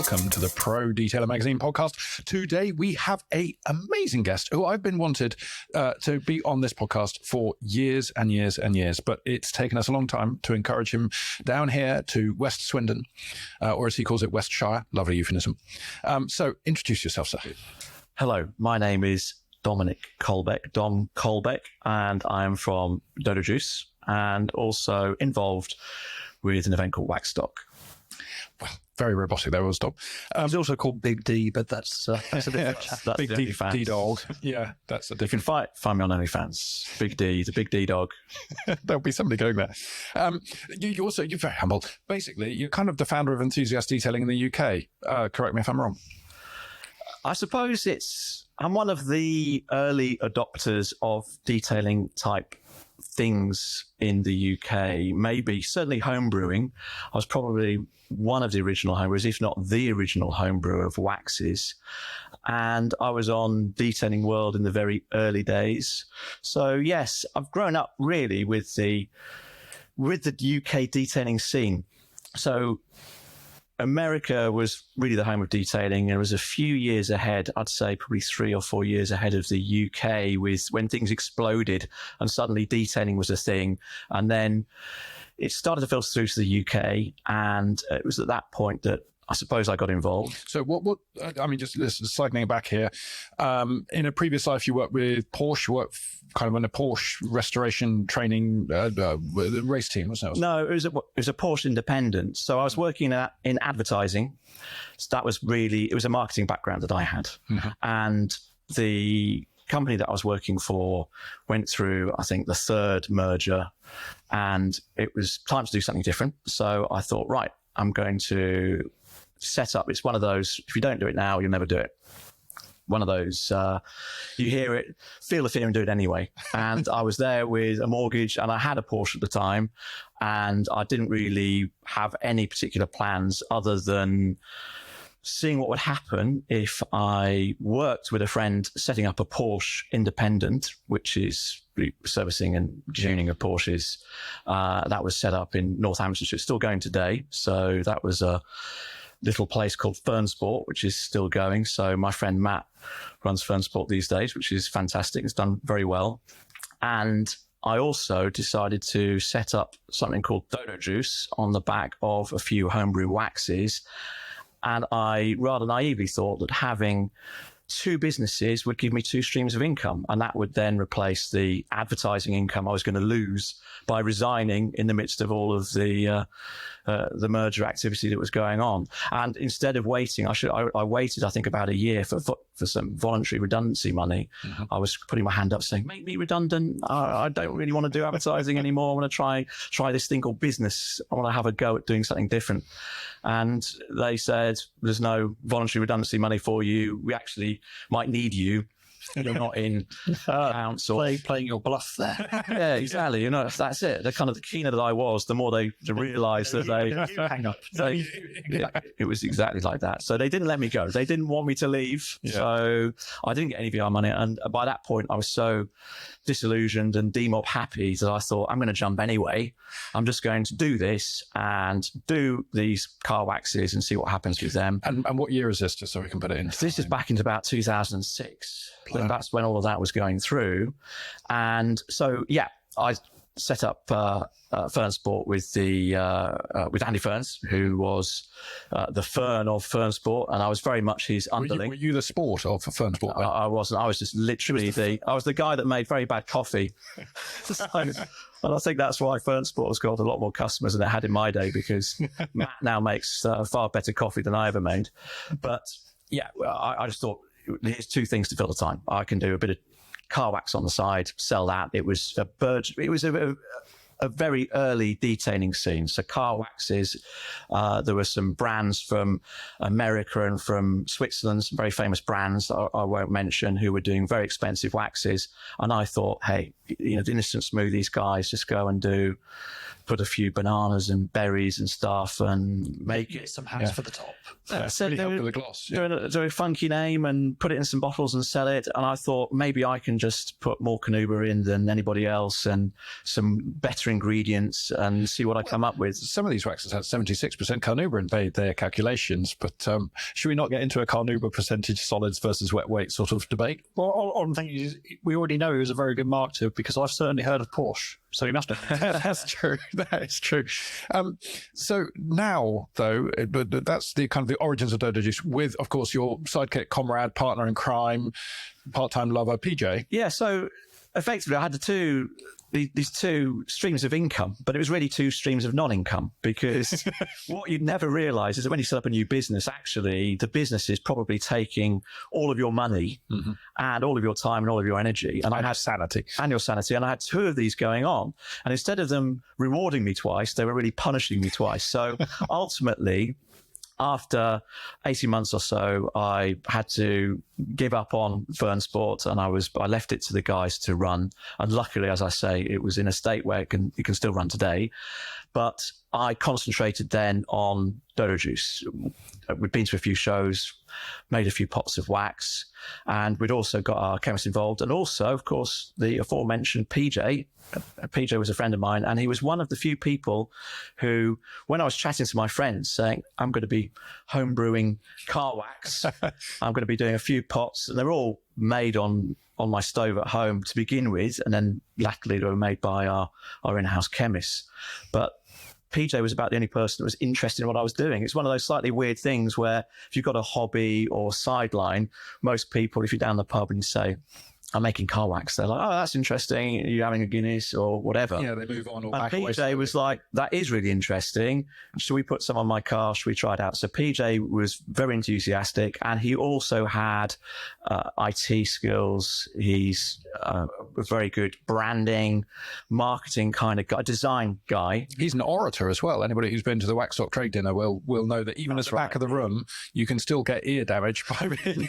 welcome to the Pro Detailer Magazine podcast. Today we have an amazing guest who I've been wanted to be on this podcast for years and years and years, but it's taken us a long time to encourage him down here to West Swindon, or as he calls it, West Shire. Lovely euphemism. So introduce yourself, sir. Hello, my name is Dom Colbeck, and I'm from Dodo Juice and also involved with an event called Waxstock. Well, very robotic there was, Dom. He's also called Big D, but that's a different chat. That's Big D dog. Yeah, that's a You can different. find me on OnlyFans. Big D, the Big D dog. There'll be somebody going there. You're very humble. Basically, you're kind of the founder of Enthusiast Detailing in the UK. Correct me if I'm wrong. I suppose I'm one of the early adopters of detailing type things in the UK, certainly homebrewing. I was probably one of the original homebrewers, if not the original homebrewer of waxes. And I was on Detailing World in the very early days. So yes, I've grown up really with the UK detailing scene. So America was really the home of detailing, and it was a few years ahead, I'd say probably 3 or 4 years ahead of the UK, with when things exploded and suddenly detailing was a thing. And then it started to filter through to the UK, and it was at that point that I suppose I got involved. So what I mean, just cycling back here, in a previous life, you worked with Porsche, you worked kind of on a Porsche restoration training race team, wasn't it? No, it was a Porsche independent. So I was working in advertising. So that was it was a marketing background that I had. Mm-hmm. And the company that I was working for went through, I think, the third merger, and it was time to do something different. So I thought, right, I'm going to set up. It's one of those, if you don't do it now, you'll never do it. One of those, you hear it, feel the fear and do it anyway. And I was there with a mortgage, and I had a Porsche at the time, and I didn't really have any particular plans other than seeing what would happen if I worked with a friend setting up a Porsche independent, which is servicing and tuning of Porsches. That was set up in Northamptonshire. It's still going today. So that was a little place called Fernsport, which is still going. So my friend Matt runs Fernsport these days, which is fantastic. It's done very well. And I also decided to set up something called Dodo Juice on the back of a few homebrew waxes. And I rather naively thought that having two businesses would give me two streams of income, and that would then replace the advertising income I was going to lose by resigning in the midst of all of the merger activity that was going on. And instead of waiting, I waited, I think, about a year for some voluntary redundancy money. Mm-hmm. I was putting my hand up saying, make me redundant. I don't really want to do advertising anymore. I want to try this thing called business. I want to have a go at doing something different. And they said, there's no voluntary redundancy money for you. We actually might need you. You're not in council. Playing your bluff there. Yeah, exactly. You know, that's it. The kind of the keener that I was, the more they realised that they hang up. It was exactly like that. So they didn't let me go. They didn't want me to leave. Yeah. So I didn't get any VR money. And by that point, I was so disillusioned and demob happy that I thought, I'm going to jump anyway. I'm just going to do this and do these car waxes and see what happens with them. And what year is this, just so we can put it in? This is back into about 2006. That's when all of that was going through. And so, yeah, I set up Fernsport with Andy Ferns, who was the Fern of Fernsport, and I was very much his underling. Were you the sport of Fernsport? I wasn't. I was just literally I was the guy that made very bad coffee. And I think that's why Fernsport has got a lot more customers than it had in my day, because Matt now makes far better coffee than I ever made. But yeah, I just thought, here's two things to fill the time. I can do a bit of car wax on the side, sell that. It was a very early detailing scene. So car waxes, there were some brands from America and from Switzerland, some very famous brands that I won't mention, who were doing very expensive waxes. And I thought, hey, the Instant Smoothies guys just go and put a few bananas and berries and stuff and make it some house for the top. So really helped with the gloss. Yeah. Do a funky name and put it in some bottles and sell it. And I thought maybe I can just put more Canuba in than anybody else and some better better ingredients and see what I come up with. Some of these waxes had 76% carnauba in their calculations, but should we not get into a carnauba percentage solids versus wet weight sort of debate? Well, on thing is, we already know he was a very good marketer because I've certainly heard of Porsche. So he must have. That's true. That is true. So now, though, that's the kind of the origins of Dodo Juice with, of course, your sidekick, comrade, partner in crime, part-time lover, PJ. Yeah, so effectively I had these two streams of income, but it was really two streams of non-income, because what you'd never realise is that when you set up a new business, actually the business is probably taking all of your money and all of your time and all of your energy. And I had sanity. And your sanity. And I had two of these going on. And instead of them rewarding me twice, they were really punishing me twice. So ultimately, after 18 months or so, I had to give up on Fern Sport, and I left it to the guys to run. And luckily, as I say, it was in a state where it can still run today. But I concentrated then on Dodo Juice. We'd been to a few shows, made a few pots of wax, and we'd also got our chemist involved. And also, of course, the aforementioned PJ. PJ was a friend of mine, and he was one of the few people who, when I was chatting to my friends saying, I'm going to be home brewing car wax, I'm going to be doing a few pots, and they're all made on my stove at home to begin with, and then latterly they were made by our in-house chemists. But PJ was about the only person that was interested in what I was doing. It's one of those slightly weird things where if you've got a hobby or sideline, most people, if you're down the pub and you say, I'm making car wax, they're like, oh, that's interesting. Are you having a Guinness or whatever? Yeah, they move on. Or and PJ was like, that is really interesting. Should we put some on my car? Should we try it out? So PJ was very enthusiastic, and he also had IT skills. He's a very good branding, marketing kind of guy, design guy. He's an orator as well. Anybody who's been to the Waxstock trade dinner will know that even at the back of the room, you can still get ear damage by being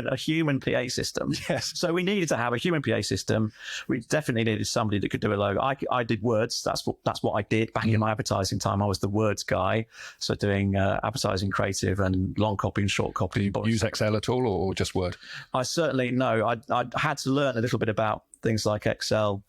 a human PA system. Yes. So we needed to have a human PA system. We definitely needed somebody that could do a logo. I did words. That's what I did back in my advertising time. I was the words guy. So doing advertising creative and long copy and short copy. Do you use Excel at all, or just Word? I certainly no. I had to learn a little bit about things like Excel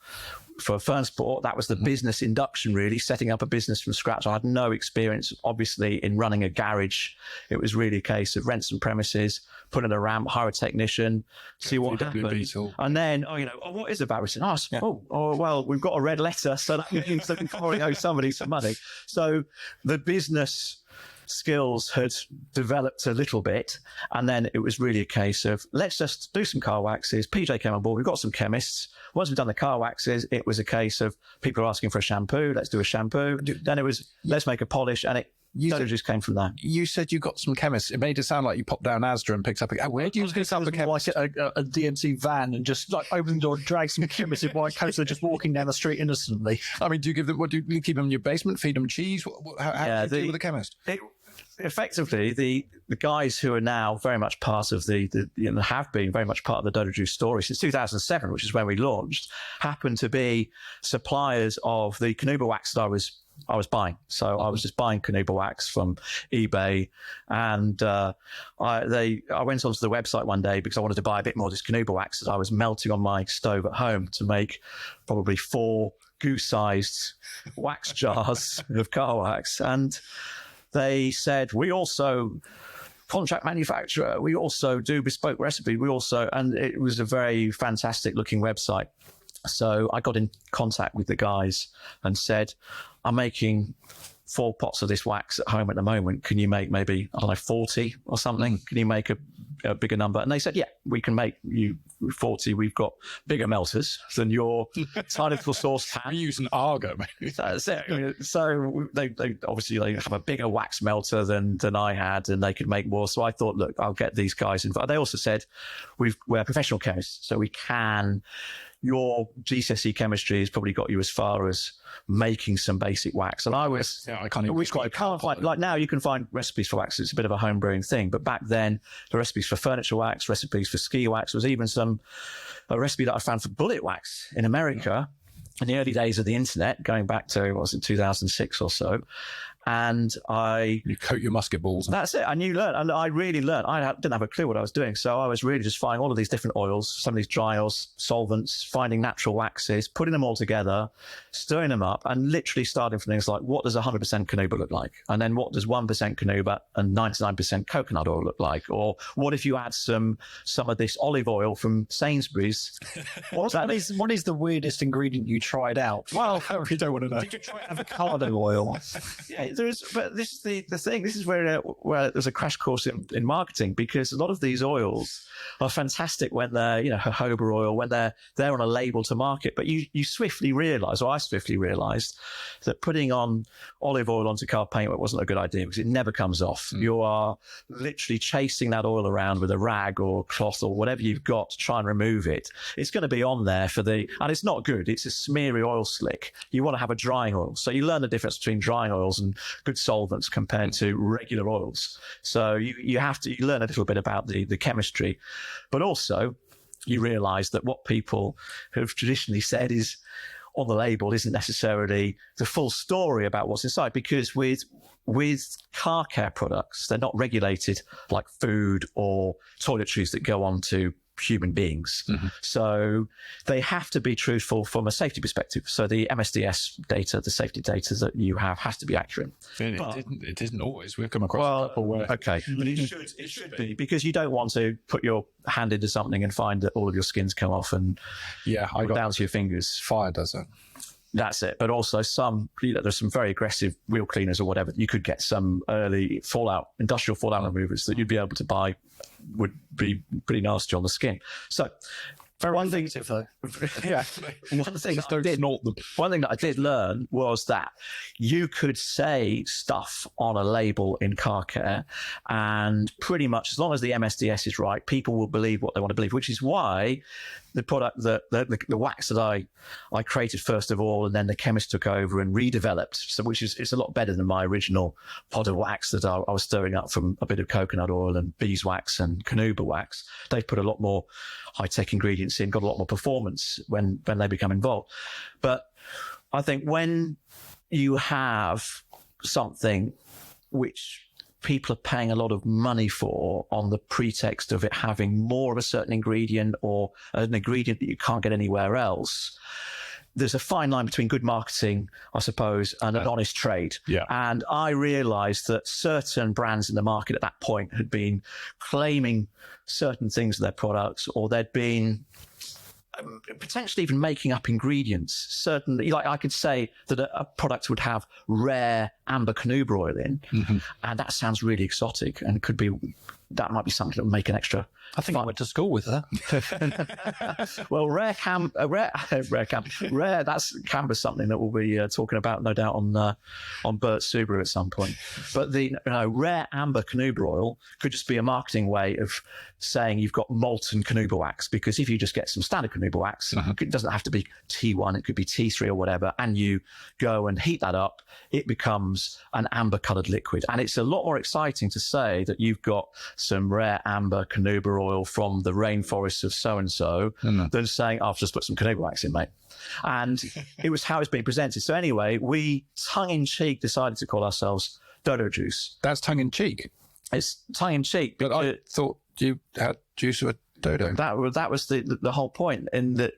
for Fern Sport. That was the business induction, really, setting up a business from scratch. I had no experience, obviously, in running a garage. It was really a case of rent some premises, put in a ramp, hire a technician, see what happens. And then, what is a barrister? Well, we've got a red letter, so that means that we probably owe somebody some money. So the business skills had developed a little bit, and then it was really a case of let's just do some car waxes. PJ came on board, we've got some chemists. Once we've done the car waxes, it was a case of people asking for a shampoo, let's do a shampoo. Then it was let's make a polish, and Dodo Juice came from that. You said you got some chemists. It made it sound like you popped down Asda and picked up where do you pick up a chemist? Like a DMC van and just like open the door, drag some chemists in white coats, they're just walking down the street innocently. I mean, do you keep them in your basement, feed them cheese? How do you deal with a chemist? Effectively, the guys who are now very much part of have been very much part of the Dodo Juice story since 2007, which is when we launched, happen to be suppliers of the carnauba wax that I was buying. So I was just buying carnauba wax from eBay, and I went onto the website one day because I wanted to buy a bit more of this carnauba wax that I was melting on my stove at home to make probably 4 goose-sized wax jars of car wax. And they said, we also contract manufacturer, we also do bespoke recipe, and it was a very fantastic looking website. So I got in contact with the guys and said, I'm making 4 pots of this wax at home at the moment. Can you make maybe, 40 or something? Can you make a bigger number? And they said, yeah, we can make you 40. We've got bigger melters than your tiny little saucepan. We use an Argo, maybe. So they obviously have a bigger wax melter than I had, and they could make more. So I thought, look, I'll get these guys involved. They also said, we're professional chemists, so we can... Your GCSE chemistry has probably got you as far as making some basic wax. And I was... Yeah, I can't even describe... Like now you can find recipes for wax. It's a bit of a home brewing thing. But back then, the recipes for furniture wax, recipes for ski wax, was even a recipe that I found for bullet wax in America in the early days of the internet, going back to, 2006 or so. And You coat your musket balls. that's it. And you learn. And I really learned. Didn't have a clue what I was doing. So I was really just finding all of these different oils, some of these dry oils, solvents, finding natural waxes, putting them all together, stirring them up, and literally starting from things like, what does 100% Canuba look like? And then what does 1% Canuba and 99% coconut oil look like? Or what if you add some of this olive oil from Sainsbury's? What is the weirdest ingredient you tried out? Well, we don't want to know. Did you try avocado oil? Yeah, but this is the thing. This is where there's a crash course in marketing, because a lot of these oils are fantastic when they're, jojoba oil, when they're on a label to market. But you swiftly realise, or I swiftly realised, that putting on olive oil onto car paintwork wasn't a good idea, because it never comes off. You are literally chasing that oil around with a rag or cloth or whatever you've got to try and remove it. It's going to be on there and it's not good. It's a smeary oil slick. You want to have a drying oil. So you learn the difference between drying oils and good solvents compared to regular oils. So you learn a little bit about the chemistry, but also you realise that what people have traditionally said is on the label isn't necessarily the full story about what's inside, because with car care products, they're not regulated like food or toiletries that go on to human beings. So they have to be truthful from a safety perspective. So the MSDS data, the safety data that you have, has to be accurate. It isn't always. We've come across a couple where... Okay. But it should be, because you don't want to put your hand into something and find that all of your skin's come off and down to your fingers. Fire does it. That's it. But also there's some very aggressive wheel cleaners or whatever. You could get some early industrial fallout removers that you'd be able to buy, would be pretty nasty on the skin. So Very effective, though. Yeah. One thing that I did learn was that you could say stuff on a label in car care, and pretty much as long as the MSDS is right, people will believe what they want to believe, which is why the product, the wax that I created first of all, and then the chemist took over and redeveloped, so it's a lot better than my original pot of wax that I was stirring up from a bit of coconut oil and beeswax and Canuba wax. They put a lot more high-tech ingredients in, got a lot more performance when they become involved. But I think when you have something which people are paying a lot of money for on the pretext of it having more of a certain ingredient or an ingredient that you can't get anywhere else, there's a fine line between good marketing, I suppose, and an honest trade. Yeah. And I realized that certain brands in the market at that point had been claiming certain things of their products, or they'd been potentially even making up ingredients. Certainly, like I could say that a product would have rare amber Canuba oil in, and that sounds really exotic, and that might be something that would make an extra. I think I went to school with her. Well, rare, that's Camber's something that we'll be talking about, no doubt, on Bert Subaru at some point. But the rare amber Canuba oil could just be a marketing way of saying you've got molten Canuba wax, because if you just get some standard Canuba wax, it doesn't have to be T1, it could be T3 or whatever, and you go and heat that up, it becomes an amber-coloured liquid. And it's a lot more exciting to say that you've got some rare amber Canuba oil from the rainforests of so-and-so than saying, I've just put some Canuba wax in, mate. And it was how it's being presented. So anyway, we tongue-in-cheek decided to call ourselves Dodo Juice. That's tongue-in-cheek? It's tongue-in-cheek. But I thought you had juice of a dodo. That was the whole point, in that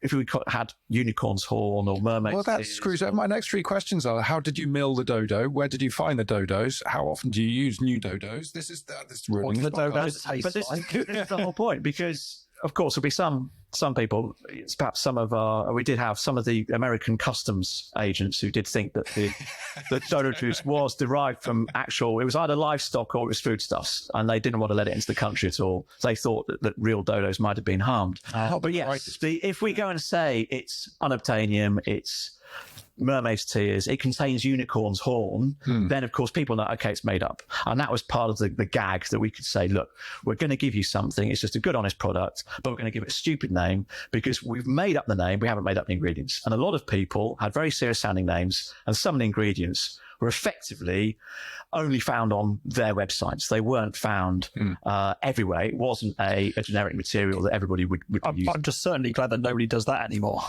if we had unicorn's horn or mermaid. Well, that screws up. My next three questions are: how did you mill the dodo? Where did you find the dodos? How often do you use new dodos? This is ruining the dodos. But this is the whole point, because of course there'll be some people. It's perhaps we did have some of the American customs agents who did think that the dodo juice was derived from it was either livestock or it was foodstuffs, and they didn't want to let it into the country at all. They thought that real dodos might have been harmed. But yes, if we go and say it's unobtainium, it's mermaid's tears, it contains unicorn's horn, then of course people know, okay, it's made up. And that was part of the gag, that we could say, look, we're going to give you something, it's just a good honest product, but we're going to give it a stupid name because we've made up the name, we haven't made up the ingredients. And a lot of people had very serious sounding names, and some of the ingredients were effectively only found on their websites. They weren't found everywhere. It wasn't a generic material that everybody would use. I'm just certainly glad that nobody does that anymore.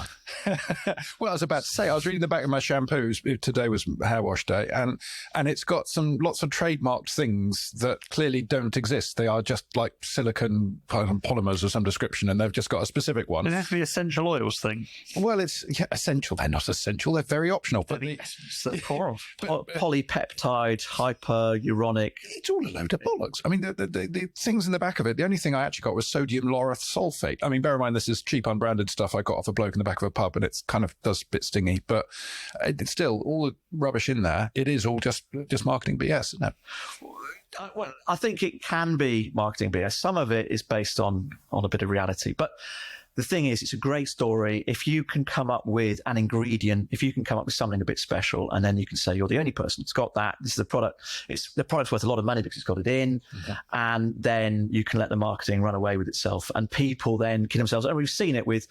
Well, I was about to say, I was reading the back of my shampoos. Today was hair wash day, and it's got lots of trademarked things that clearly don't exist. They are just like silicon polymers of some description, and they've just got a specific one. It has to be essential oils thing. Well, it's essential. They're not essential. They're very optional. But Polypeptide, hyperuronic. It's all a load of bollocks. I mean, the things in the back of it, the only thing I actually got was sodium lauryl sulfate. I mean, bear in mind, this is cheap, unbranded stuff I got off a bloke in the back of a pub, and it's kind of does a bit stingy, but it's still all the rubbish in there. It is all just marketing BS, isn't it? Well, I think it can be marketing BS. Some of it is based on a bit of reality, but the thing is, it's a great story. If you can come up with an ingredient, if you can come up with something a bit special, and then you can say you're the only person that's got that. This is the product. The product's worth a lot of money because it's got it in, and then you can let the marketing run away with itself, and people then kid themselves. And we've seen it with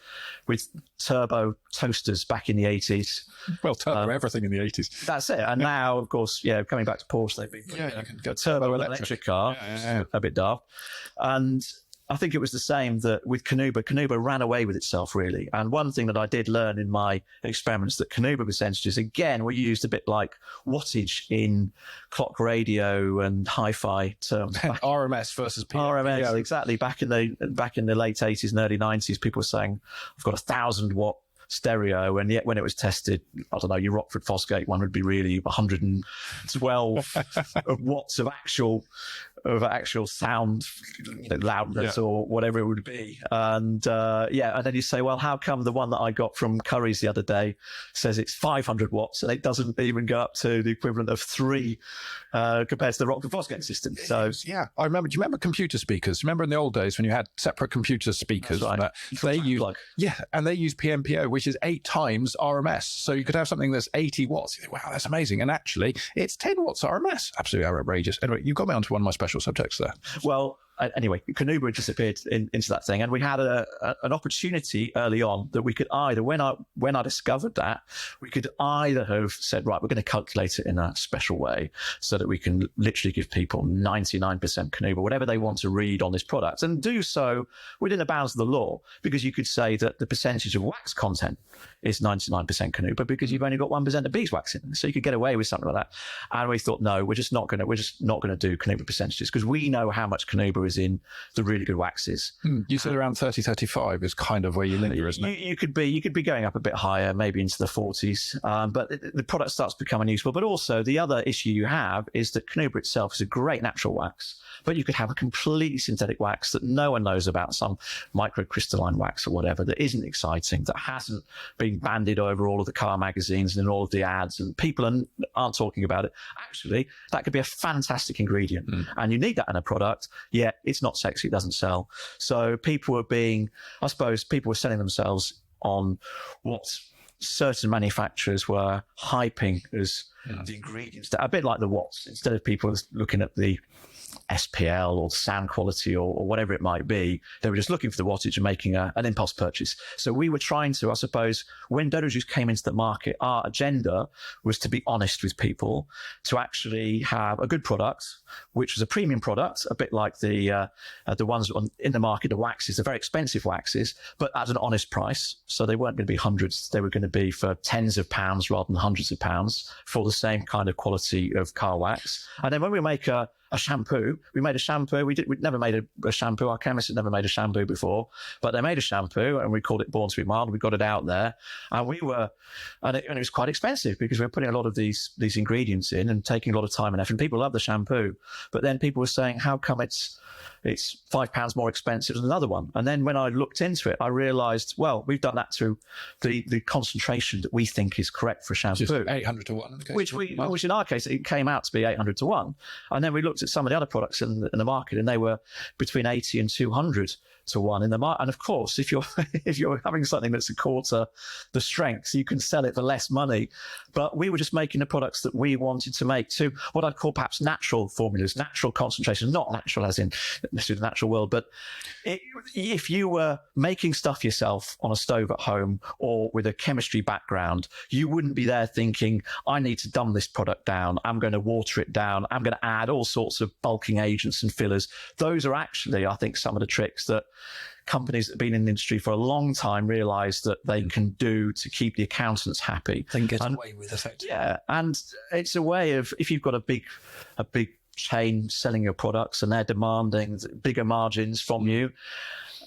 turbo toasters back in the 80s. Well, turbo everything in the 80s. That's it. And now, of course, coming back to Porsche, they've been you can go turbo electric car, a bit daft, and I think it was the same that with Canuba. Canuba ran away with itself, really. And one thing that I did learn in my experiments, that Canuba percentages, again, were used a bit like wattage in clock radio and hi-fi terms. RMS versus PM. RMS, yeah, exactly. Back in the late 80s and early 90s, people were saying, I've got 1,000 watt stereo, and yet when it was tested, I don't know, your Rockford Fosgate one would be really 112 watts of actual sound, loudness, or whatever it would be. And and then you say, well, how come the one that I got from Curry's the other day says it's 500 watts and it doesn't even go up to the equivalent of 3 compared to the Rockford Fosgate system? So yeah, I remember. Do you remember computer speakers? Remember in the old days when you had separate computer speakers? That's right. They use and they use PMPO, which is 8 times RMS. So you could have something that's 80 watts. You think, wow, that's amazing. And actually, it's 10 watts RMS. Absolutely outrageous. Anyway, you got me onto one of my special subjects there. Well, anyway, Canuba disappeared into that thing, and we had an opportunity early on that we could either, when I discovered that, we could either have said, right, we're going to calculate it in a special way so that we can literally give people 99% Canuba, whatever they want to read on this product, and do so within the bounds of the law, because you could say that the percentage of wax content is 99% Canuba because you've only got 1% of beeswax in it. So you could get away with something like that. And we thought, no, we're just not going to do Canuba percentages, because we know how much Canuba is in the really good waxes. You said around 30-35 is kind of where you linger, isn't it? You could be going up a bit higher, maybe into the 40s, but the product starts becoming useful. But also the other issue you have is that Canuba itself is a great natural wax, but you could have a completely synthetic wax that no one knows about, some microcrystalline wax or whatever, that isn't exciting, that hasn't been banded over all of the car magazines and in all of the ads, and people aren't talking about it. Actually, that could be a fantastic ingredient, and you need that in a product, yet it's not sexy, it doesn't sell. So people were selling themselves on what certain manufacturers were hyping as the ingredients, that a bit like the watts. Instead of people looking at the SPL or sound quality or whatever it might be, they were just looking for the wattage and making an impulse purchase. So we were trying to, I suppose, when Dodo Juice came into the market, our agenda was to be honest with people, to actually have a good product, which was a premium product, a bit like the ones in the market, the waxes, the very expensive waxes, but at an honest price. So they weren't going to be hundreds, they were going to be for tens of pounds rather than hundreds of pounds for the same kind of quality of car wax. And then when we make a shampoo, we made a shampoo. We'd never made a shampoo. Our chemist had never made a shampoo before, but they made a shampoo and we called it Born to be Mild. We got it out there, and it was quite expensive because we were putting a lot of these ingredients in and taking a lot of time and effort. And people love the shampoo, but then people were saying, how come it's £5 more expensive than another one? And then when I looked into it, I realised, well, we've done that to the concentration that we think is correct for a shampoo. Just 800 to 1. Which in our case, it came out to be 800 to 1. And then we looked at some of the other products in the market, and they were between 80 and 200 to one in the market. And of course, if you're if you're having something that's a quarter the strength, you can sell it for less money. But we were just making the products that we wanted to make to what I'd call perhaps natural formulas, natural concentration, not natural as in necessarily the natural world, but if you were making stuff yourself on a stove at home or with a chemistry background, you wouldn't be there thinking, I need to dumb this product down, I'm going to water it down, I'm going to add all sorts of bulking agents and fillers. Those are actually, I think, some of the tricks that companies that have been in the industry for a long time realize that they can do to keep the accountants happy. They can get away with effect. Yeah, and it's a way of, if you've got a big chain selling your products and they're demanding bigger margins from you,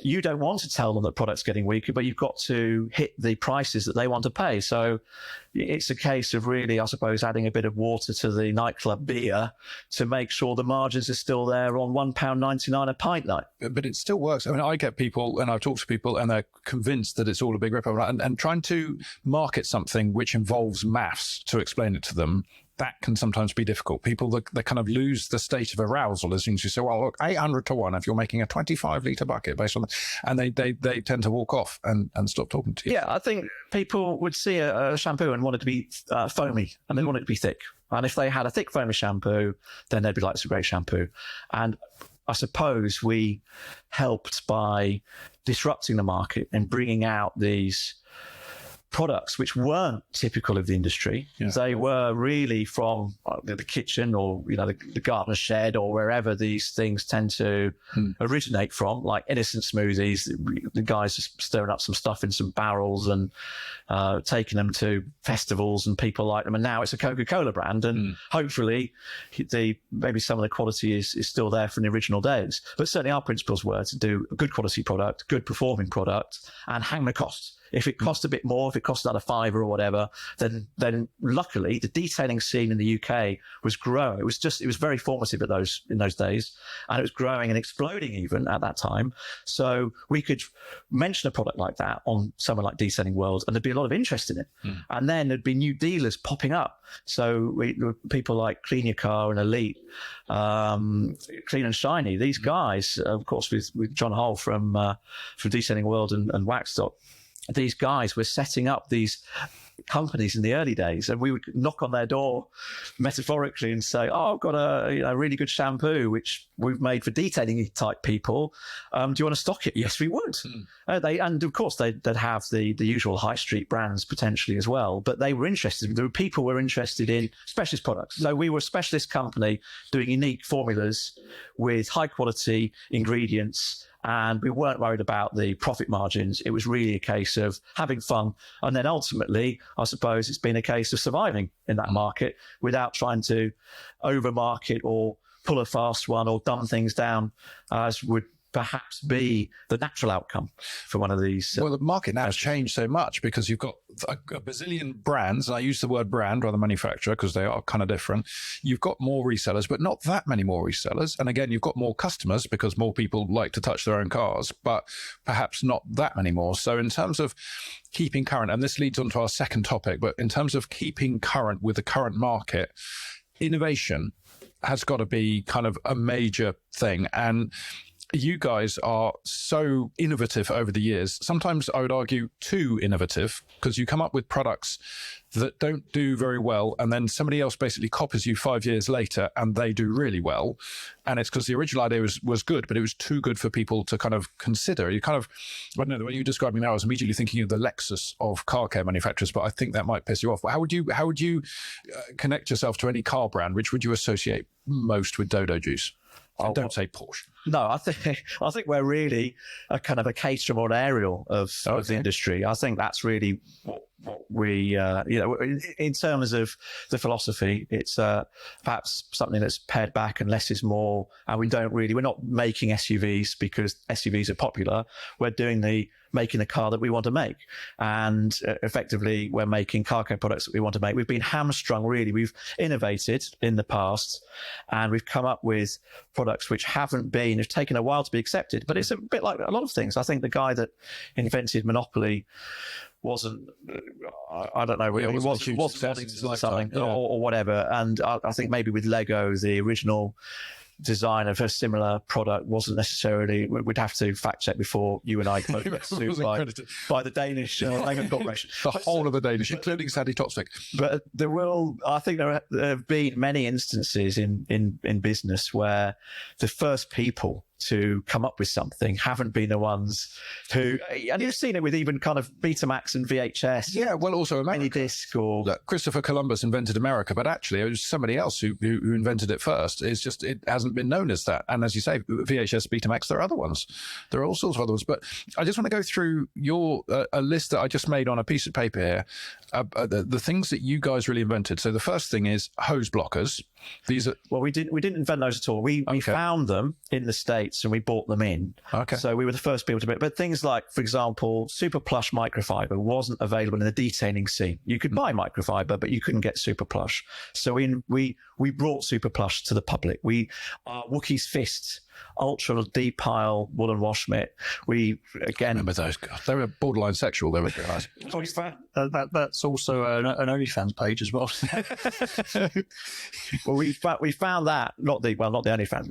you don't want to tell them that product's getting weaker, but you've got to hit the prices that they want to pay. So it's a case of really, I suppose, adding a bit of water to the nightclub beer to make sure the margins are still there on £1.99 a pint night. But it still works. I mean, I get people, and I've talked to people, and they're convinced that it's all a big rip-off. And trying to market something which involves maths to explain it to them, that can sometimes be difficult. People, they kind of lose the state of arousal as soon as you say, well, look, 800 to 1 if you're making a 25-litre bucket based on that. And they tend to walk off and stop talking to you. Yeah, I think people would see a shampoo and want it to be foamy, and they want it to be thick. And if they had a thick foamy shampoo, then they'd be like, it's a great shampoo. And I suppose we helped by disrupting the market and bringing out these products which weren't typical of the industry. Yeah. They were really from the kitchen or the gardener shed or wherever these things tend to originate from, like innocent smoothies. The guys just stirring up some stuff in some barrels and taking them to festivals, and people like them. And now it's a Coca-Cola brand, and hopefully maybe some of the quality is still there from the original days. But certainly our principles were to do a good quality product, good performing product, and hang the costs. If it cost a bit more, if it cost another £5 or whatever, then luckily the detailing scene in the UK was growing. It was very formative in those days, and it was growing and exploding even at that time. So we could mention a product like that on somewhere like Detailing World, and there'd be a lot of interest in it. And then there'd be new dealers popping up. So people like Clean Your Car and Elite, Clean and Shiny. These guys, of course, with John Hull from Detailing World and Waxstock. These guys were setting up these companies in the early days, and we would knock on their door metaphorically and say, "Oh, I've got a really good shampoo which we've made for detailing type people. Do you want to stock it?" Yes, we would. And of course they'd have the usual high street brands potentially as well, but they were interested. The people were interested in specialist products. So we were a specialist company doing unique formulas with high quality ingredients. And we weren't worried about the profit margins. It was really a case of having fun. And then ultimately, I suppose it's been a case of surviving in that market without trying to overmarket or pull a fast one or dumb things down, as would perhaps be the natural outcome for one of these. Well, the market now has changed so much because you've got a bazillion brands, and I use the word brand rather than manufacturer because they are kind of different. You've got more resellers, but not that many more resellers. And again, you've got more customers because more people like to touch their own cars, but perhaps not that many more. So in terms of keeping current, and this leads on to our second topic, but in terms of keeping current with the current market, innovation has got to be kind of a major thing. And you guys are so innovative over the years. Sometimes I would argue too innovative, because you come up with products that don't do very well, and then somebody else basically copies you 5 years later and they do really well. And it's because the original idea was good, but it was too good for people to kind of consider. You kind of, I don't know, the way you describe me now, I was immediately thinking of the Lexus of car care manufacturers, but I think that might piss you off. How would you connect yourself to any car brand? Which would you associate most with Dodo Juice? And don't say Porsche. No, I think we're really a kind of a Caterham or an Ariel of the industry. I think that's really what we, in terms of the philosophy, it's perhaps something that's pared back and less is more. And we're not making SUVs because SUVs are popular. We're making the car that we want to make. And effectively, we're making car care products that we want to make. We've been hamstrung, really. We've innovated in the past, and we've come up with products which have taken a while to be accepted. But it's a bit like a lot of things. I think the guy that invented Monopoly wasn't, I don't know, it wasn't something or whatever. And I think maybe with Lego, the original design of a similar product wasn't necessarily, we'd have to fact check before you and I both get sued by the Danish Langham Corporation. The whole of the Danish, including Sandy Toksvik. But I think there have been many instances in business where the first people to come up with something haven't been the ones who, and you've seen it with even kind of Betamax and VHS. Yeah, well, also America. Disc or Look, Christopher Columbus invented America, but actually it was somebody else who invented it first. It's just, it hasn't been known as that. And as you say, VHS, Betamax, there are other ones. There are all sorts of other ones. But I just want to go through your a list that I just made on a piece of paper here. The things that you guys really invented. So the first thing is hose blockers. These are we didn't invent those at all. We found them in the States and we bought them in. Okay. So we were the first people to make. But things like, for example, super plush microfiber wasn't available in the detailing scene. You could buy microfiber, but you couldn't get super plush. So we brought super plush to the public. Wookie's Fist, ultra deep pile woolen wash mitt. We again remember those guys. They were borderline sexual. They were guys. That's also an OnlyFans page as well. Well, we found that not the OnlyFans.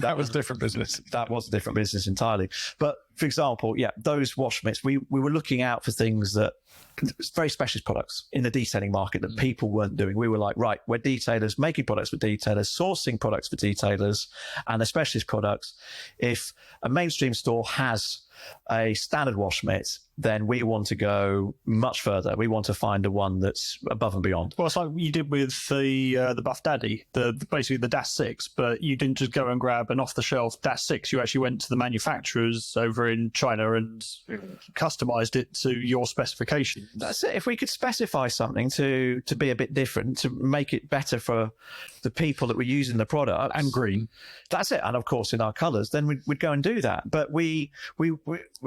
That was different business. That was a different business entirely. But for example, those wash mitts, we were looking out for things that very specialist products in the detailing market that people weren't doing. We were like, right, we're detailers making products for detailers, sourcing products for detailers, and the specialist products. If a mainstream store has a standard wash mitt, then we want to go much further. We want to find the one that's above and beyond. Well, it's like you did with the Buff Daddy, basically the DAS 6, but you didn't just go and grab an off-the-shelf DAS 6. You actually went to the manufacturers over in China and customized it to your specification. That's it. If we could specify something to be a bit different, to make it better for the people that were using the product. And green. That's it. And of course, in our colours, then we'd go and do that. But we're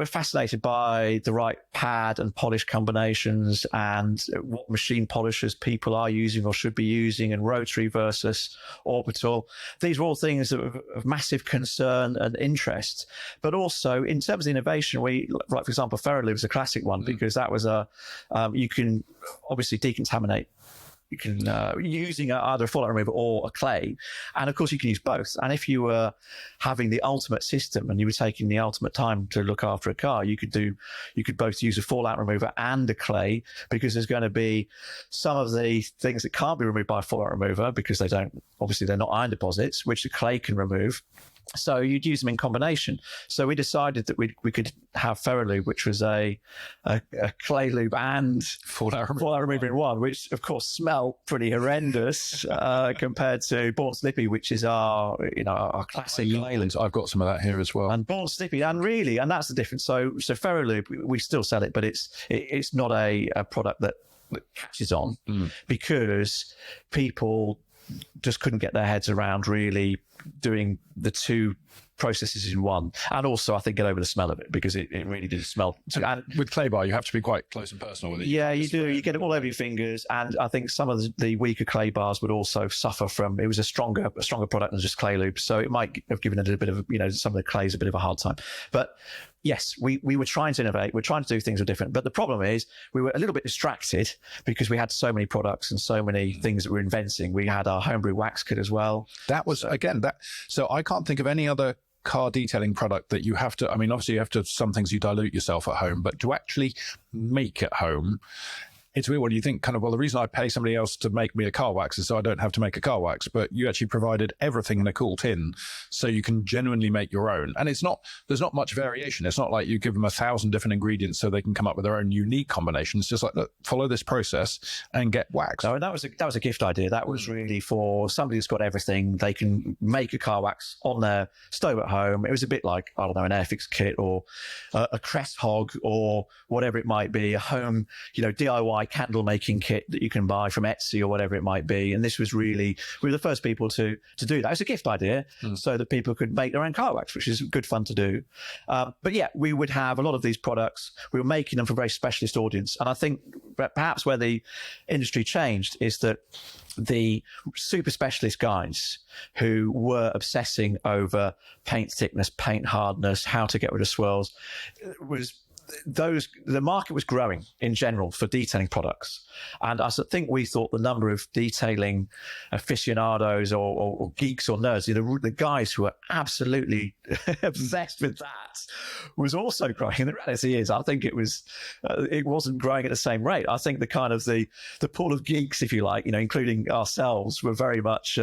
fascinated by the right pad and polish combinations and what machine polishers people are using or should be using, and rotary versus orbital. These are all things of massive concern and interest. But also in terms of innovation, for example, Ferrolube is a classic one because that was you can obviously decontaminate. You can using either a fallout remover or a clay, and of course you can use both. And if you were having the ultimate system and you were taking the ultimate time to look after a car, you could both use a fallout remover and a clay, because there's going to be some of the things that can't be removed by a fallout remover because they're not iron deposits, which the clay can remove. So you'd use them in combination. So we decided that we could have Ferrolube, which was a clay lube and fallout remover in one, which of course smelled pretty horrendous compared to Born Slippy, which is our classic clay lube. I've got some of that here as well. And Born Slippy, and that's the difference. So Ferrolube, we still sell it, but it's not a product that catches on because people just couldn't get their heads around really doing the two processes in one, and also I think get over the smell of it, because it really did smell. And with clay bar, you have to be quite close and personal with it. Yeah, you do. You get it all over your fingers, and I think some of the weaker clay bars would also suffer from. It was a stronger product than just clay lube, so it might have given it a bit of some of the clays a bit of a hard time. But yes, we were trying to innovate. We're trying to do things different. But the problem is we were a little bit distracted because we had so many products and so many things that we're inventing. We had our homebrew wax kit as well. That was, so I can't think of any other car detailing product that you have to, obviously you have to, some things you dilute yourself at home, but to actually make at home, it's weird when you think the reason I pay somebody else to make me a car wax is so I don't have to make a car wax, but you actually provided everything in a cool tin so you can genuinely make your own. And there's not much variation. It's not like you give them 1,000 different ingredients so they can come up with their own unique combinations. It's just like, look, follow this process and get wax. No, that was a gift idea. That was really for somebody who's got everything. They can make a car wax on their stove at home. It was a bit like, I don't know, an Airfix kit or a Crest Hog or whatever it might be, a home, DIY candle making kit that you can buy from Etsy or whatever it might be. And this was really, we were the first people to do that. It's a gift idea so that people could make their own car wax, which is good fun to do. But yeah, we would have a lot of these products. We were making them for a very specialist audience. And I think perhaps where the industry changed is that the super specialist guys who were obsessing over paint thickness, paint hardness, how to get rid of swirls, was the market was growing in general for detailing products. And I think we thought the number of detailing aficionados or geeks or nerds, the guys who are absolutely obsessed with that, was also growing. And the reality is, I think it wasn't growing at the same rate. I think the pool of geeks, if you like, including ourselves, were very much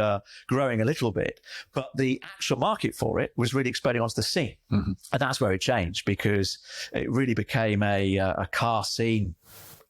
growing a little bit. But the actual market for it was really exploding onto the scene. Mm-hmm. And that's where it changed, because it really became a car scene.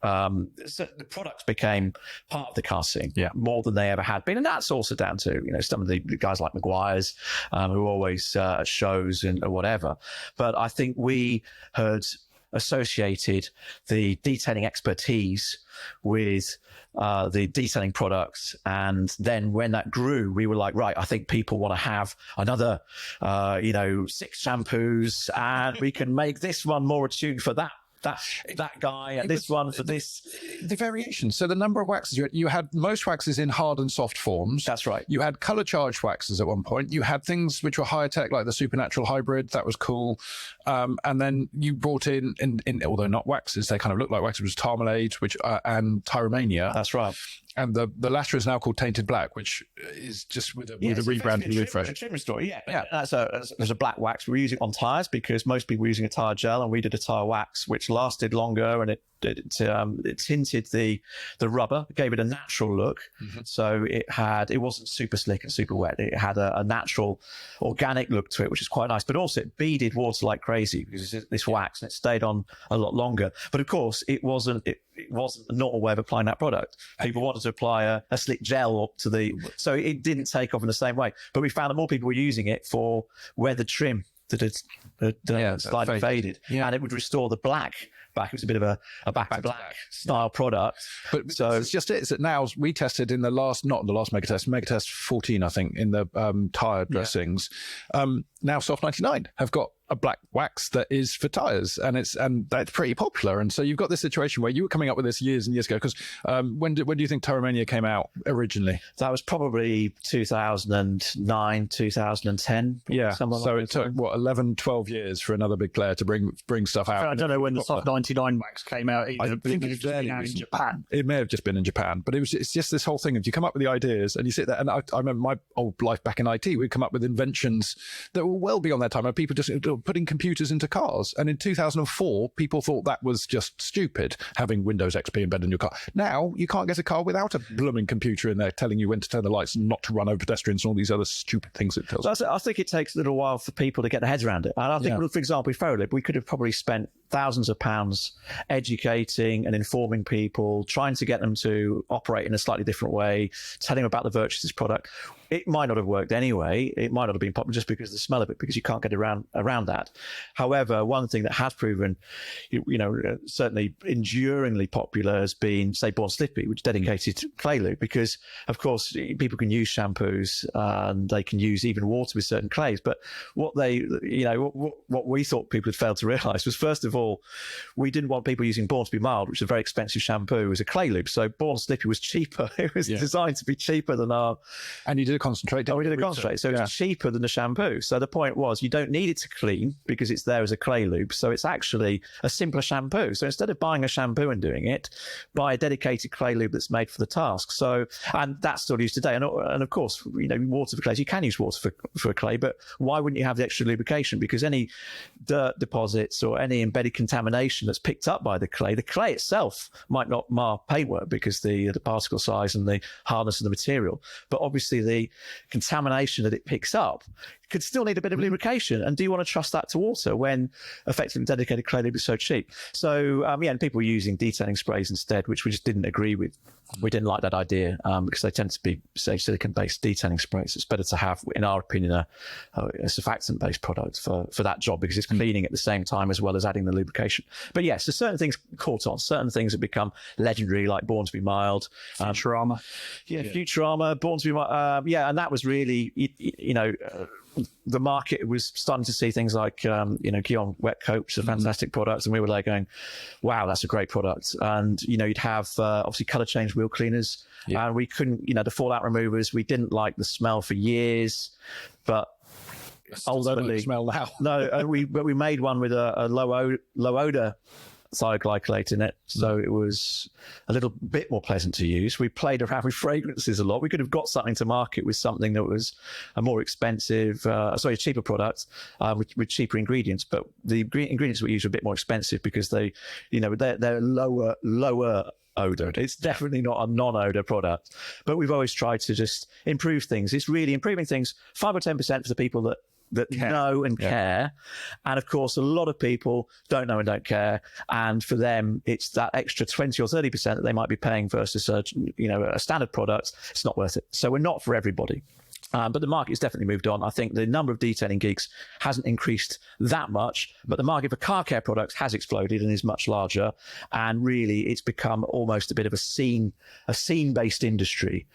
So the products became part of the car scene more than they ever had been. And that's also down to, some of the guys like Maguire's, who are always at shows and whatever. But I think we had associated the detailing expertise with the detailing products. And then when that grew, we were like, right, I think people want to have another, 6 shampoos, and we can make this one more attuned for that guy, and this one for this. The variation. So the number of waxes, you had most waxes in hard and soft forms. That's right. You had color charged waxes at one point. You had things which were higher tech, like the supernatural hybrid. That was cool. And then you brought in, although not waxes, they kind of looked like waxes, was Tarmalade, and Tyromania. That's right. And the latter is now called Tainted Black, which is just with a rebrand and refresh. Trim story, yeah. There's a black wax. We're using it on tyres because most people were using a tyre gel, and we did a tyre wax, which lasted longer, and it tinted the rubber, gave it a natural look. Mm-hmm. So it wasn't super slick and super wet. It had a natural organic look to it, which is quite nice. But also it beaded water like crazy because it's this wax, and it stayed on a lot longer. But of course, it wasn't a normal way of applying that product. People wanted to apply a slick gel up to so it didn't take off in the same way. But we found that more people were using it for where the trim that had slightly faded, and it would restore the black back. It was a bit of a back to black style product. But so it's just it. Is that now we tested in not the last Megatest 14, I think, in the tyre dressings. Now Soft 99 have got a black wax that is for tyres, and that's pretty popular. And so you've got this situation where you were coming up with this years and years ago, because when do you think Tyromania came out originally? That was probably 2009, 2010. Yeah. So it took 11, 12 years for another big player to bring stuff out. I don't know when the Soft 99 wax came out either. I think it was in Japan. It may have just been in Japan, but it's just this whole thing of you come up with the ideas and you sit there. And I remember my old life back in IT, we'd come up with inventions that were well beyond their time, and people just putting computers into cars. And in 2004, people thought that was just stupid, having Windows XP embedded in your car. Now, you can't get a car without a blooming computer in there telling you when to turn the lights and not to run over pedestrians and all these other stupid things it tells. I think it takes a little while for people to get their heads around it. And I think, for example, with Ferrolib, we could have probably spent thousands of pounds educating and informing people, trying to get them to operate in a slightly different way, telling them about the virtues of this product. It might not have worked anyway. It might not have been popular just because of the smell of it, because you can't get around that. However, one thing that has proven, certainly enduringly popular has been, say, Born Slippy, which is dedicated to clay lube, because, of course, people can use shampoos and they can use even water with certain clays. But what we thought people had failed to realise was, first of all, we didn't want people using Born to be Mild, which is a very expensive shampoo, as a clay lube. So Born Slippy was cheaper. It was designed to be cheaper than our... And you did a concentrate. We did a concentrate. So it's cheaper than the shampoo. So the point was, you don't need it to clean because it's there as a clay lube. So it's actually a simpler shampoo. So instead of buying a shampoo and doing it, buy a dedicated clay lube that's made for the task. So, and that's still used today. And of course, water for clays, you can use water for a clay, but why wouldn't you have the extra lubrication? Because any dirt deposits or any embedded contamination that's picked up by the clay itself might not mar paintwork because the particle size and the hardness of the material. But obviously the contamination that it picks up could still need a bit of lubrication. And do you want to trust that to water when effectively dedicated clay lube is so cheap? So, and people were using detailing sprays instead, which we just didn't agree with. We didn't like that idea because they tend to be, say, silicon-based detailing sprays. It's better to have, in our opinion, a surfactant-based product for that job, because it's cleaning at the same time as well as adding the lubrication. But yes, so certain things caught on, certain things have become legendary, like Born to be Mild. Futurama. Futurama, Born to be Mild. And that was really, the market was starting to see things like, Guion Wet Coat, which is a fantastic product. And we were like going, wow, that's a great product. And, you'd have obviously colour change wheel cleaners. And we couldn't, the fallout removers, we didn't like the smell for years. But ultimately smell now. No, we made one with a low odor thioglycolate in it, so it was a little bit more pleasant to use. We played around with fragrances a lot. We could have got something to market with something that was a more expensive, a cheaper product with cheaper ingredients, but the ingredients we use are a bit more expensive because they're lower odor. It's definitely not a non-odor product, but we've always tried to just improve things. It's really improving things 5 or 10% for the people that know and care, and of course a lot of people don't know and don't care, and for them it's that extra 20 or 30% that they might be paying versus a standard product. It's not worth it. So we're not for everybody. But the market's definitely moved on. I think the number of detailing gigs hasn't increased that much, but the market for car care products has exploded and is much larger. And really, it's become almost a bit of a scene-based industry.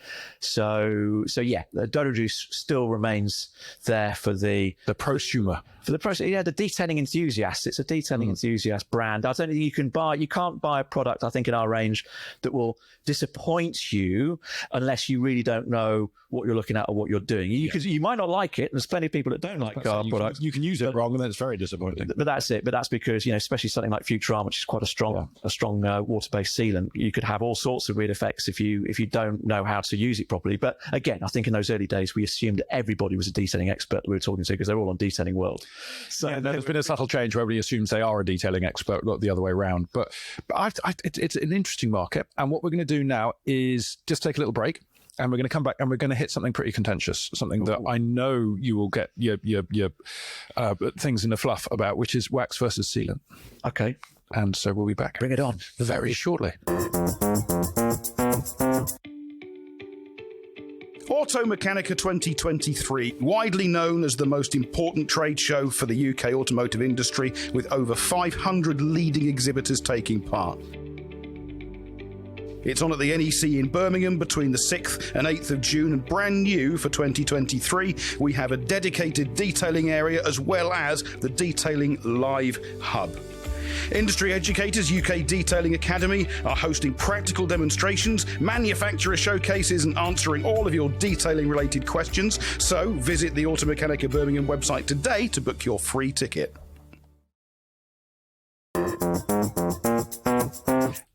So yeah, the Dodo Juice still remains there for the prosumer. For the prosumer, the detailing enthusiast. It's a detailing enthusiast brand. I don't think you can't buy a product, I think, in our range that will disappoint you unless you really don't know what you're looking at or what you're doing. You might not like it. There's plenty of people that don't like car products. You can use it wrong, and then it's very disappointing. But that's it. But that's because, especially something like Futuron, which is quite a strong water-based sealant, you could have all sorts of weird effects if you don't know how to use it properly. But again, I think in those early days, we assumed that everybody was a detailing expert that we were talking to because they're all on Detailing World. So there's been a subtle change where everybody assumes they are a detailing expert, not the other way around. But it's an interesting market. And what we're going to do now is just take a little break. And we're going to come back and we're going to hit something pretty contentious, something that I know you will get your things in a fluff about, which is wax versus sealant. Okay. And so we'll be back. Bring it on. Very shortly. Automechanica 2023, widely known as the most important trade show for the UK automotive industry, with over 500 leading exhibitors taking part. It's on at the NEC in Birmingham between the 6th and 8th of June, and brand new for 2023, we have a dedicated detailing area as well as the Detailing Live Hub. Industry educators UK Detailing Academy are hosting practical demonstrations, manufacturer showcases, and answering all of your detailing-related questions. So visit the Automechanica Birmingham website today to book your free ticket.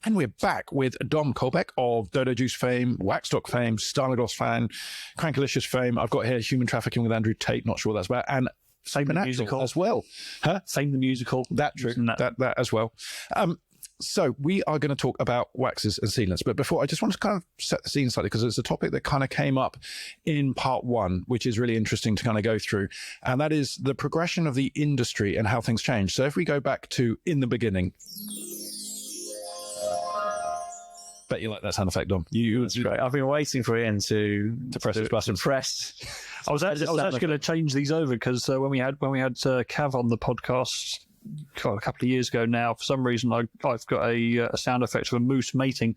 And we're back with Dom Colbeck of Dodo Juice fame, Waxstock fame, Starnagloss fame, Crankalicious fame. I've got here Human Trafficking with Andrew Tate, not sure what that's about, and Fame the Musical as well. Huh? Fame the Musical. That true. That as well. So we are going to talk about waxes and sealants. But before, I just want to kind of set the scene slightly because it's a topic that kind of came up in part one, which is really interesting to kind of go through. And that is the progression of the industry and how things change. So if we go back to in the beginning. Bet you like that sound effect, Dom. That's great. I've been waiting for Ian to press his button. I was actually going to change these over because when we had Cav on the podcast a couple of years ago now, for some reason I've got a sound effect of a moose mating.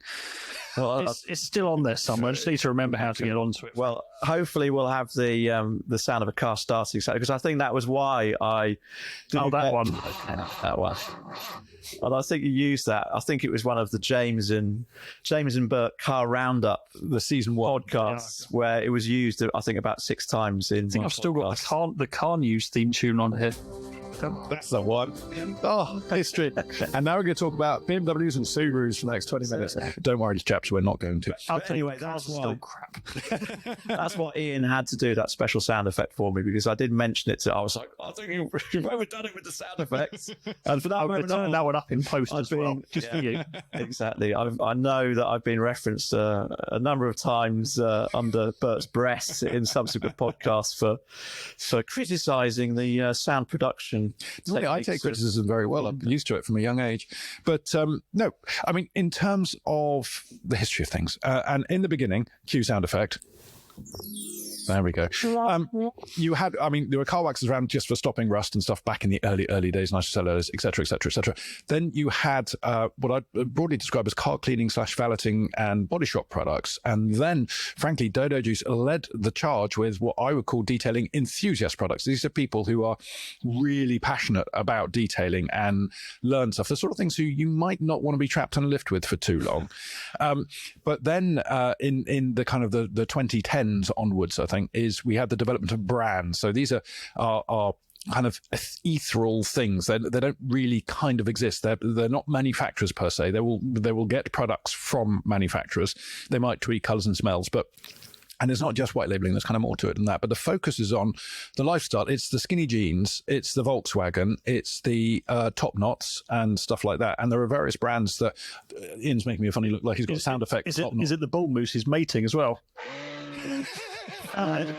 Well, it's still on there somewhere. I just need to remember how to get onto it. Well, hopefully we'll have the sound of a car starting, because I think that was why I. That one. That one. And I think you used that. I think it was one of the James and Burt Car Roundup, the season 1 podcasts, where it was used, I think, about 6 times in. I think I've still got the Car News theme tune on here. That's the one. Oh, history. And now we're going to talk about BMWs and Subarus for the next 20 minutes. Don't worry, chaps, we're not going to. Anyway, that's still crap. That's what Ian had to do, that special sound effect for me, because I did mention it. I was like, I think you've overdone it with the sound effects. And for that moment, turn that one up in post as well. Just for you. Exactly. I know that I've been referenced a number of times under Bert's breath in subsequent podcasts for criticising the sound production. I take criticism very well. I'm used to it from a young age. But no, I mean, in terms of the history of things, and in the beginning, cue sound effect. There we go. You had, there were car waxes around just for stopping rust and stuff back in the early days, nitrocellulose, et cetera, et cetera, et cetera. Then you had what I broadly describe as car cleaning / valeting and body shop products. And then, frankly, Dodo Juice led the charge with what I would call detailing enthusiast products. These are people who are really passionate about detailing and learn stuff. The sort of things who you might not want to be trapped in a lift with for too long. But then in the kind of the 2010s onwards, I think, something is we had the development of brands. So these are kind of ethereal things. They don't really kind of exist. They're not manufacturers per se. They will get products from manufacturers. They might tweak colours and smells, and it's not just white labeling. There's kind of more to it than that. But the focus is on the lifestyle. It's the skinny jeans. It's the Volkswagen. It's the top knots and stuff like that. And there are various brands that Ian's making me a funny look like he's got sound effects. Is it the bull moose is mating as well? Then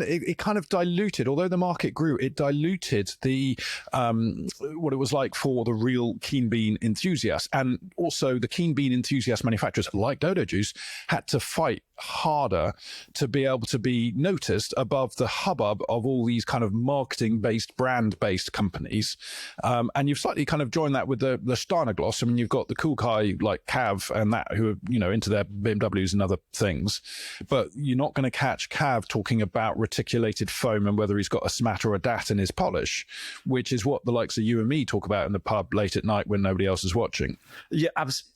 it kind of diluted, although the market grew, it diluted the what it was like for the real keen bean enthusiasts. And also the keen bean enthusiast manufacturers like Dodo Juice had to fight harder to be able to be noticed above the hubbub of all these kind of marketing-based, brand-based companies. And you've slightly kind of joined that with the Starnagloss. I mean, you've got the cool guy like Cav and that who are, into their BMWs and other things. But you're not going to catch Cav talking about reticulated foam and whether he's got a smat or a dat in his polish, which is what the likes of you and me talk about in the pub late at night when nobody else is watching. Yeah,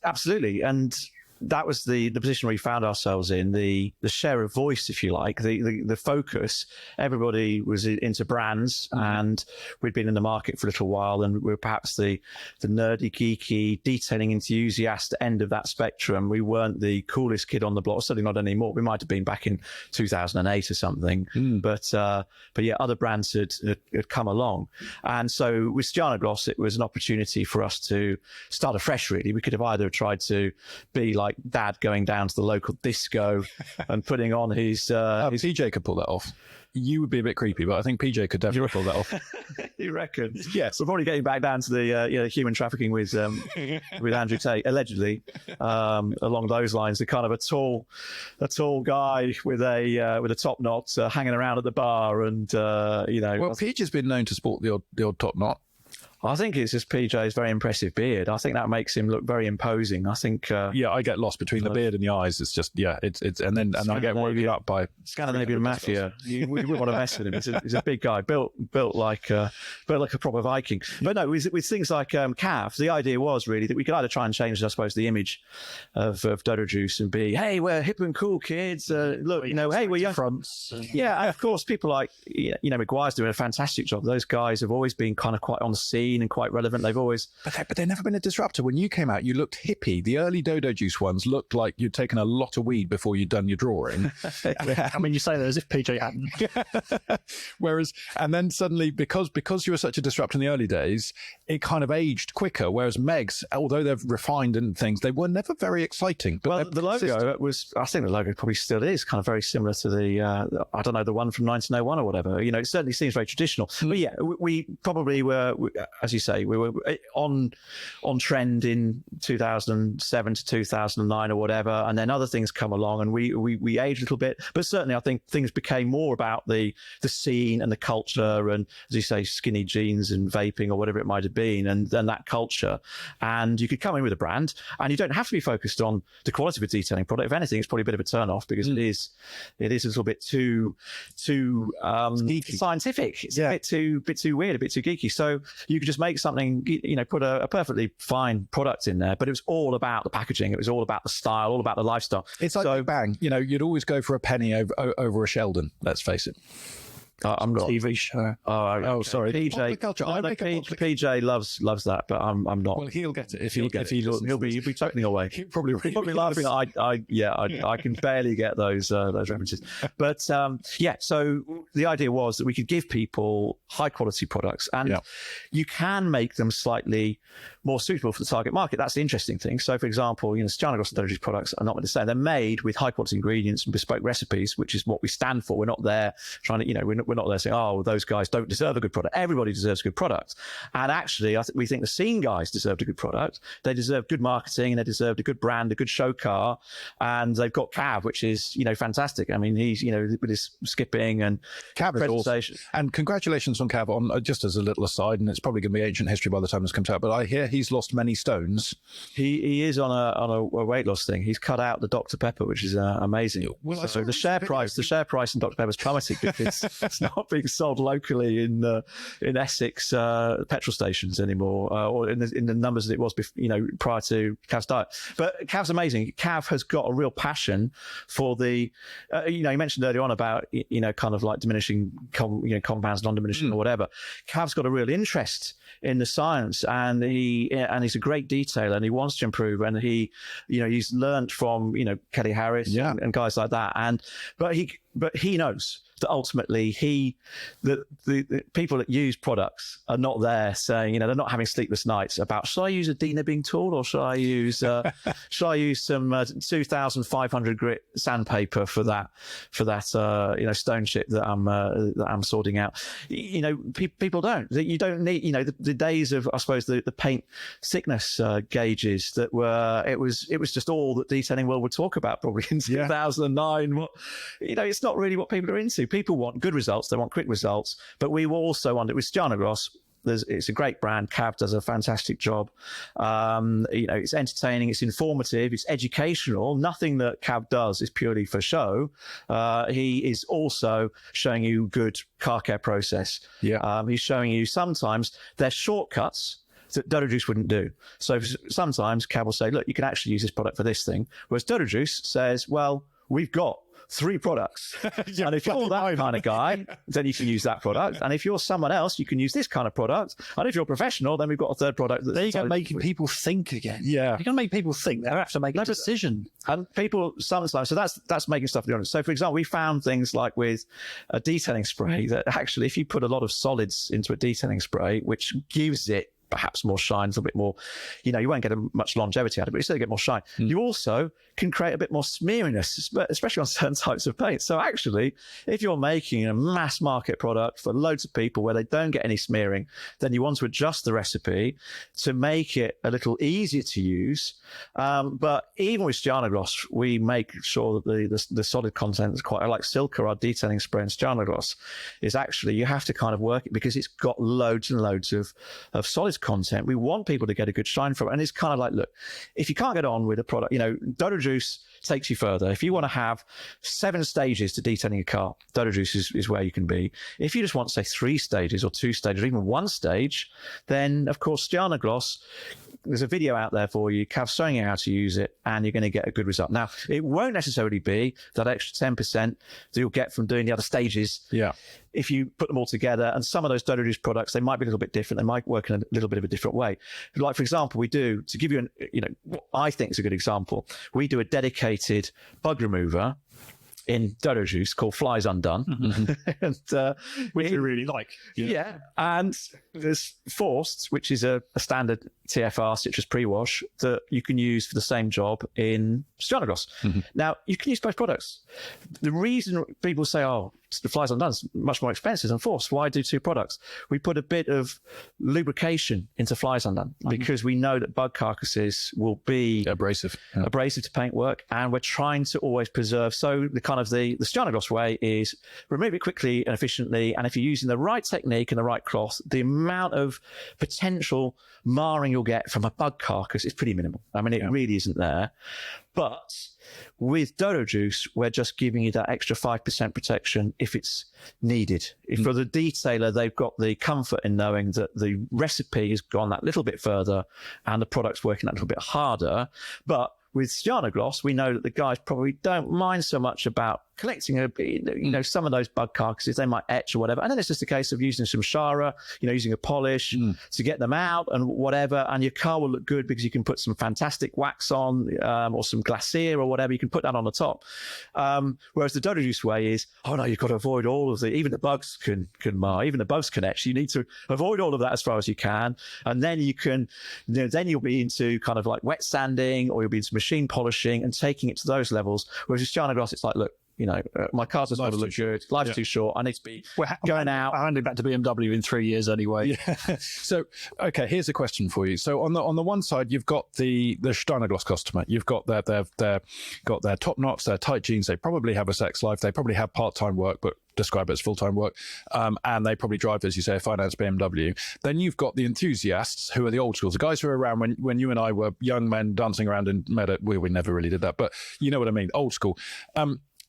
absolutely. And that was the position we found ourselves in, the share of voice, if you like, the focus. Everybody was into brands, and we'd been in the market for a little while, and we were perhaps the nerdy, geeky, detailing enthusiast end of that spectrum. We weren't the coolest kid on the block, certainly not anymore. We might have been back in 2008 or something, but yeah, other brands had come along. And so with Starnagloss, it was an opportunity for us to start afresh, really. We could have either tried to be like Dad going down to the local disco and putting on his PJ could pull that off. You would be a bit creepy, but I think PJ could definitely pull that off. You reckon? Yes. We're probably getting back down to the human trafficking with Andrew Tate, allegedly, along those lines. The kind of a tall guy with a top knot hanging around at the bar, and Well, PJ's been known to sport the odd top knot. I think it's just PJ's very impressive beard. I think that makes him look very imposing. I think. I get lost between the beard and the eyes. It's just it's and I get woken up by Scandinavian mafia. We wouldn't want to mess with him. He's a big guy, built like a proper Viking. But no, with things like Cav, the idea was really that we could either try and change, I suppose, the image of Dodo Juice and be, hey, we're hip and cool kids. Look, hey, we're young. Fronts. Yeah, and of course, people like Maguire's doing a fantastic job. Those guys have always been kind of quite on the scene and quite relevant. They've always, but they've never been a disruptor. When you came out, you looked hippie. The early Dodo Juice ones looked like you'd taken a lot of weed before you'd done your drawing. I mean, you say that as if PJ hadn't. Whereas, and then suddenly, because you were such a disruptor in the early days, it kind of aged quicker. Whereas Megs, although they've refined and things, they were never very exciting. But well, the logo was, I think the logo probably still is kind of very similar to the the one from 1901 or whatever. It certainly seems very traditional. But yeah, we probably were, as you say, we were on trend in 2007 to 2009 or whatever, and then other things come along, and we aged a little bit. But certainly, I think things became more about the scene and the culture, and as you say, skinny jeans and vaping or whatever it might have been, and that culture. And you could come in with a brand, and you don't have to be focused on the quality of a detailing product. If anything, it's probably a bit of a turn off because it is a little bit too scientific. It's a bit too weird, a bit too geeky. So you could just make something, put a perfectly fine product in there, but it was all about the packaging. It was all about the style, all about the lifestyle. It's like Big Bang. You'd always go for a penny over a Sheldon. Let's face it. I'm not. TV show. Oh, sorry. PJ. PJ loves that, but I'm not. Well, he'll get it if he'll be totally away. He'll probably laughing. I can barely get those references. But so the idea was that we could give people high quality products, and you can make them slightly more suitable for the target market. That's the interesting thing. So, for example, Starnagloss and Dodo Juice products are not going to say they're made with high quality ingredients and bespoke recipes, which is what we stand for. We're not there trying to, we're not there saying, oh, those guys don't deserve a good product. Everybody deserves a good product. And actually, we think the scene guys deserved a good product. They deserve good marketing, and they deserved a good brand, a good show car. And they've got Cav, which is, fantastic. I mean, he's, with his skipping and Cav presentation. Awesome. And congratulations on Cav on, just as a little aside, and it's probably going to be ancient history by the time this comes out, but I hear he's lost many stones. He is on a weight loss thing. He's cut out the Dr. Pepper, which is amazing. Well, so the share price in Dr. Pepper's plummeted because It's not being sold locally in Essex petrol stations anymore, or in the numbers that it was, prior to Cav's diet. But Cav's amazing. Cav has got a real passion for the, you mentioned earlier on about kind of like diminishing compounds, non-diminishing or whatever. Cav's got a real interest in the science, and he's a great detailer, and he wants to improve, and he's learned from Kelly Harris and guys like that, but he knows that ultimately the people that use products are not there saying, they're not having sleepless nights about, should I use a denibbing tool, or should I use some 2,500 grit sandpaper for that stone chip that I'm sorting out. People don't. You don't need the days of, I suppose, the paint thickness gauges that were. It was just all that detailing world would talk about probably in 2009. It's not really what people are into. People want good results. They want quick results. But we also want it with Stjarnagloss. It's a great brand. Cav does a fantastic job. It's entertaining, it's informative, it's educational. Nothing that Cav does is purely for show. He is also showing you good car care process. He's showing you sometimes there's shortcuts that Dodo Juice wouldn't do. So sometimes Cav will say, look, you can actually use this product for this thing. Whereas Dodo Juice says, well, we've got 3 products. And if you're that kind of guy, then you can use that product. And if you're someone else, you can use this kind of product. And if you're a professional, then we've got a third product. There you go, making people think again. Yeah. You're going to make people think. They have to make a decision. And people sometimes, so that's making stuff honest. So for example, we found things like with a detailing spray that actually, if you put a lot of solids into a detailing spray, which gives it perhaps more shine, a little bit more, you won't get much longevity out of it, but you still get more shine. You also can create a bit more smeariness, especially on certain types of paint. So actually, if you're making a mass market product for loads of people where they don't get any smearing, then you want to adjust the recipe to make it a little easier to use. But even with Stjarnagloss, we make sure that the solid content is quite, like Silka, our detailing spray in Stjarnagloss, is actually, you have to kind of work it because it's got loads and loads of solid content. We want people to get a good shine from it. And it's kind of like, look, if you can't get on with a product, Dodo Juice takes you further. If you want to have 7 stages to detailing a car, Dodo Juice is where you can be. If you just want, say, 3 stages or 2 stages or even 1 stage, then of course Stjarnagloss, there's a video out there for you, Cav showing you how to use it, and you're going to get a good result. Now, it won't necessarily be that extra 10% that you'll get from doing the other stages. Yeah. If you put them all together, and some of those Dodo Juice products, they might be a little bit different. They might work in a little bit of a different way. Like, for example, we do, to give you what I think is a good example, we do a dedicated bug remover in Dodo Juice called Flies Undone. And, which we really like. Yeah. And there's Forced, which is a standard TFR citrus pre-wash that you can use for the same job in Stjarnagloss. Now, you can use both products. The reason people say, oh, the Flies Undone is much more expensive than Forced. Why do 2 products? We put a bit of lubrication into Flies Undone because we know that bug carcasses will be abrasive to paintwork, and we're trying to always preserve. So the kind of the Stjarnagloss way is remove it quickly and efficiently, and if you're using the right technique and the right cloth, the amount of potential marring you'll get from a bug carcass is pretty minimal. I mean, it really isn't there. But with Dodo Juice, we're just giving you that extra 5% protection if it's needed. If for the detailer, they've got the comfort in knowing that the recipe has gone that little bit further and the product's working that little bit harder. But with Stjarnagloss, we know that the guys probably don't mind so much about collecting some of those bug carcasses. They might etch or whatever, and then it's just a case of using some Shara, using a polish to get them out and whatever, and your car will look good because you can put some fantastic wax on or some glacier or whatever. You can put that on the top. Whereas the Dodo Juice way is, oh no, you've got to avoid all of even the bugs can mar, even the bugs can etch. You need to avoid all of that as far as you can, and then you can, then you'll be into kind of like wet sanding, or you'll be into machine polishing and taking it to those levels. Whereas with Stjarnagloss, it's like, look, my car's just got to look good. Life's too short. I need to be going out. I'm handing back to BMW in 3 years anyway. Yeah. So, okay, here's a question for you. So on the one side, you've got the Stjarnagloss customer. You've got their top knots, their tight jeans. They probably have a sex life. They probably have part-time work, but describe it as full-time work. And they probably drive, as you say, a finance BMW. Then you've got the enthusiasts, who are the old schools, the guys who were around when you and I were young men dancing around in Meadow. We never really did that, but you know what I mean, old school.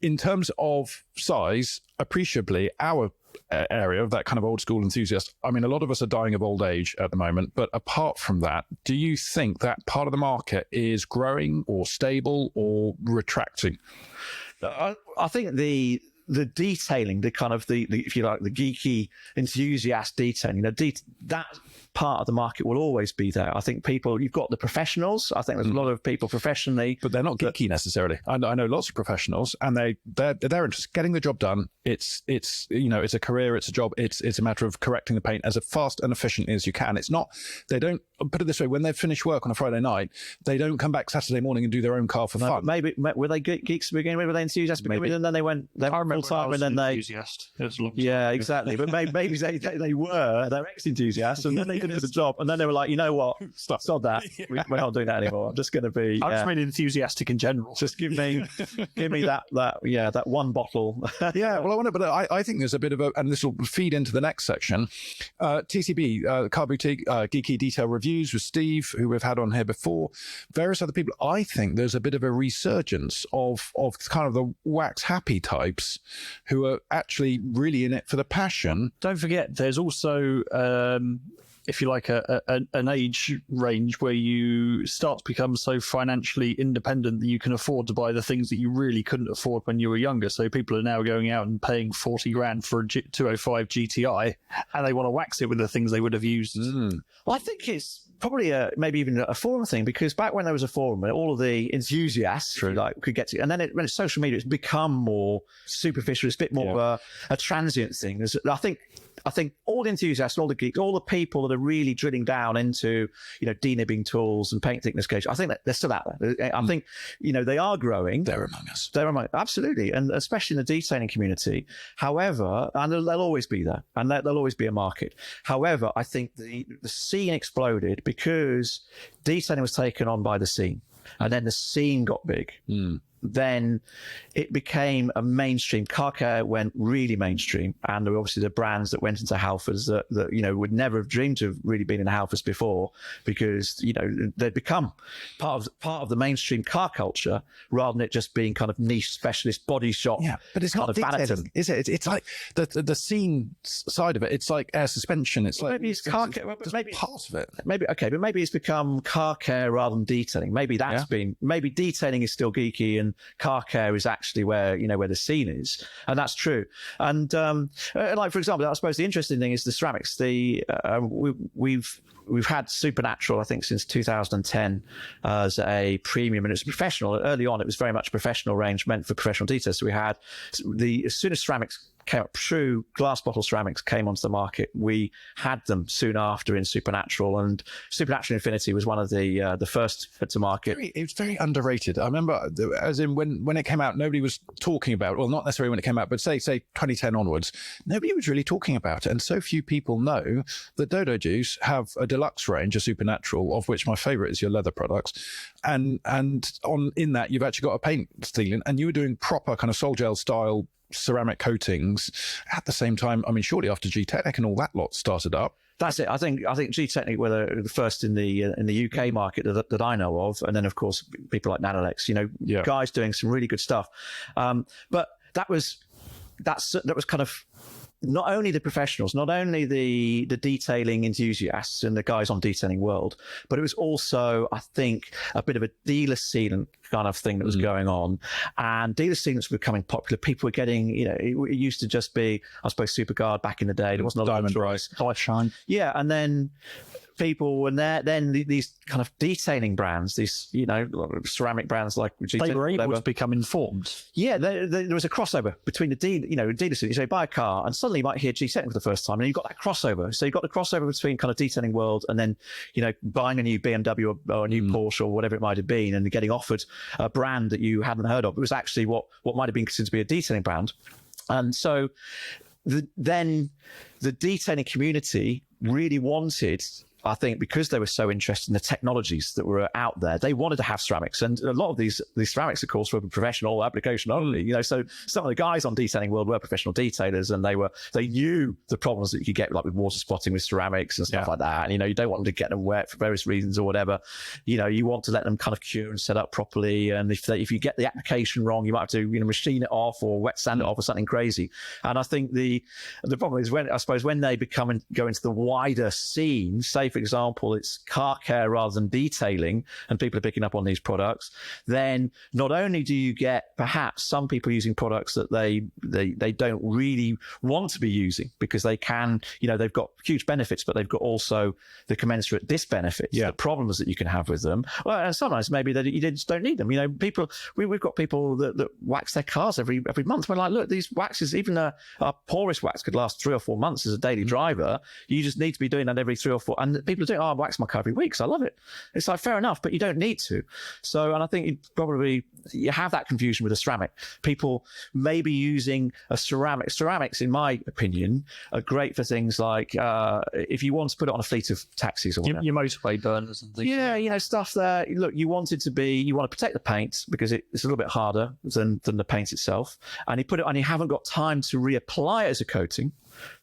In terms of size, appreciably, our area of that kind of old school enthusiast. I mean, a lot of us are dying of old age at the moment, but apart from that, do you think that part of the market is growing or stable or retracting? I think the detailing, the kind of the if you like, the geeky enthusiast detailing, that part of the market will always be there. I think you've got the professionals. I think there's a lot of people professionally, but they're not geeky necessarily. I know lots of professionals, and they're interested in getting the job done. It's it's a career, it's a job. It's a matter of correcting the paint as fast and efficiently as you can. It's not. They don't put it this way. When they finish work on a Friday night, they don't come back Saturday morning and do their own car for fun. Maybe were they geeks to begin with? Were they enthusiasts to begin with? And then they went. They were full time, and then enthusiast. Yeah, exactly. But maybe they were ex-enthusiasts, and then they did the job, and then they were like, you know what, stop that. We're not doing that anymore. I'm just going to be. I'm just really enthusiastic in general. Just give me that one bottle. Yeah. Well, I wonder, but I think there's a bit of and this will feed into the next section. TCB, Car Boutique, Geeky Detail Reviews with Steve, who we've had on here before, various other people. I think there's a bit of a resurgence of kind of the wax happy types who are actually really in it for the passion. Don't forget, there's also, if you like, an age range where you start to become so financially independent that you can afford to buy the things that you really couldn't afford when you were younger. So people are now going out and paying 40 grand for a 205 GTI, and they want to wax it with the things they would have used. Well, I think it's probably maybe even a forum thing, because back when there was a forum, all of the enthusiasts could get to, and then when it's social media, it's become more superficial. It's a bit more of a transient thing. I think all the enthusiasts, all the geeks, all the people that are really drilling down into, denibbing tools and paint thickness gauge, I think that they're still out there. I think, they are growing. They're among us. Absolutely. And especially in the detailing community. However, and they'll always be there, and there'll always be a market. However, I think the scene exploded because detailing was taken on by the scene, and then the scene got big. Then it became a mainstream. Car care went really mainstream, and there were obviously the brands that went into Halfords that would never have dreamed to have really been in Halfords before, because they'd become part of the mainstream car culture rather than it just being kind of niche specialist body shop. Yeah, but it's not detailing, is it? It's like the scene side of it. It's like air suspension. It's like maybe it's car care. Well, maybe part of it. But maybe it's become car care rather than detailing. Maybe that's been. Maybe detailing is still geeky and car care is actually where the scene is, and that's true. And like, for example, I suppose the interesting thing is the ceramics. We've had Supernatural, I think, since 2010 as a premium, and it's professional. Early on, it was very much a professional range meant for professional detailers. So we had as soon as ceramics came up, true glass bottle ceramics came onto the market, we had them soon after in Supernatural, and Supernatural Infinity was one of the first to market. It was very underrated. I remember, as in when it came out, nobody was talking about it. Well, not necessarily when it came out, but say 2010 onwards, nobody was really talking about it. And so few people know that Dodo Juice have a deluxe range, a Supernatural, of which my favourite is your leather products. And in that, you've actually got a paint sealant, and you were doing proper kind of Sol Gel style ceramic coatings at the same time. I mean, shortly after G-Technic and all that lot started up. That's it. I think G-Technic were the first in the UK market that I know of, and then of course people like Nanolex, guys doing some really good stuff. But that was kind of not only the professionals, not only the detailing enthusiasts and the guys on Detailing World, but it was also, I think, a bit of a dealer sealant kind of thing that was going on. And dealer sealants were becoming popular. People were getting, it used to just be, I suppose, Superguard back in the day. There wasn't a lot of choice. Life Shine. Yeah, and then people, and then these kind of detailing brands, these ceramic brands like they were able to become informed. Yeah, there was a crossover between the dealer. So you buy a car, and suddenly you might hear G-Technic for the first time, and you've got that crossover. So you've got the crossover between kind of Detailing World and then buying a new BMW or a new Porsche or whatever it might have been, and getting offered a brand that you hadn't heard of. It was actually what might have been considered to be a detailing brand, and so then the detailing community really wanted, I think because they were so interested in the technologies that were out there, they wanted to have ceramics. And a lot of these ceramics, of course, were professional application only. So some of the guys on Detailing World were professional detailers, and they knew the problems that you could get, like with water spotting with ceramics and stuff like that. And, you don't want them to get them wet for various reasons or whatever. You want to let them kind of cure and set up properly. And if you get the application wrong, you might have to, machine it off or wet sand it off or something crazy. And I think the problem is when they go into the wider scene, say, for example, it's car care rather than detailing, and people are picking up on these products, then not only do you get perhaps some people using products that they don't really want to be using because they can, they've got huge benefits, but they've got also the commensurate disbenefits, the problems that you can have with them. Well, and sometimes maybe that you just don't need them. We've got people that wax their cars every month. We're like, look, these waxes, even a porous wax could last 3 or 4 months as a daily driver. You just need to be doing that every 3 or 4. And people are doing, I wax my car every week, so I love it. It's like, fair enough, but you don't need to. So, and I think you have that confusion with a ceramic. People may be using a ceramic. Ceramics, in my opinion, are great for things like if you want to put it on a fleet of taxis or whatever. Your motorway burners and things. Yeah, stuff there. Look, you want to protect the paint because it's a little bit harder than the paint itself. And you put it on, you haven't got time to reapply it as a coating,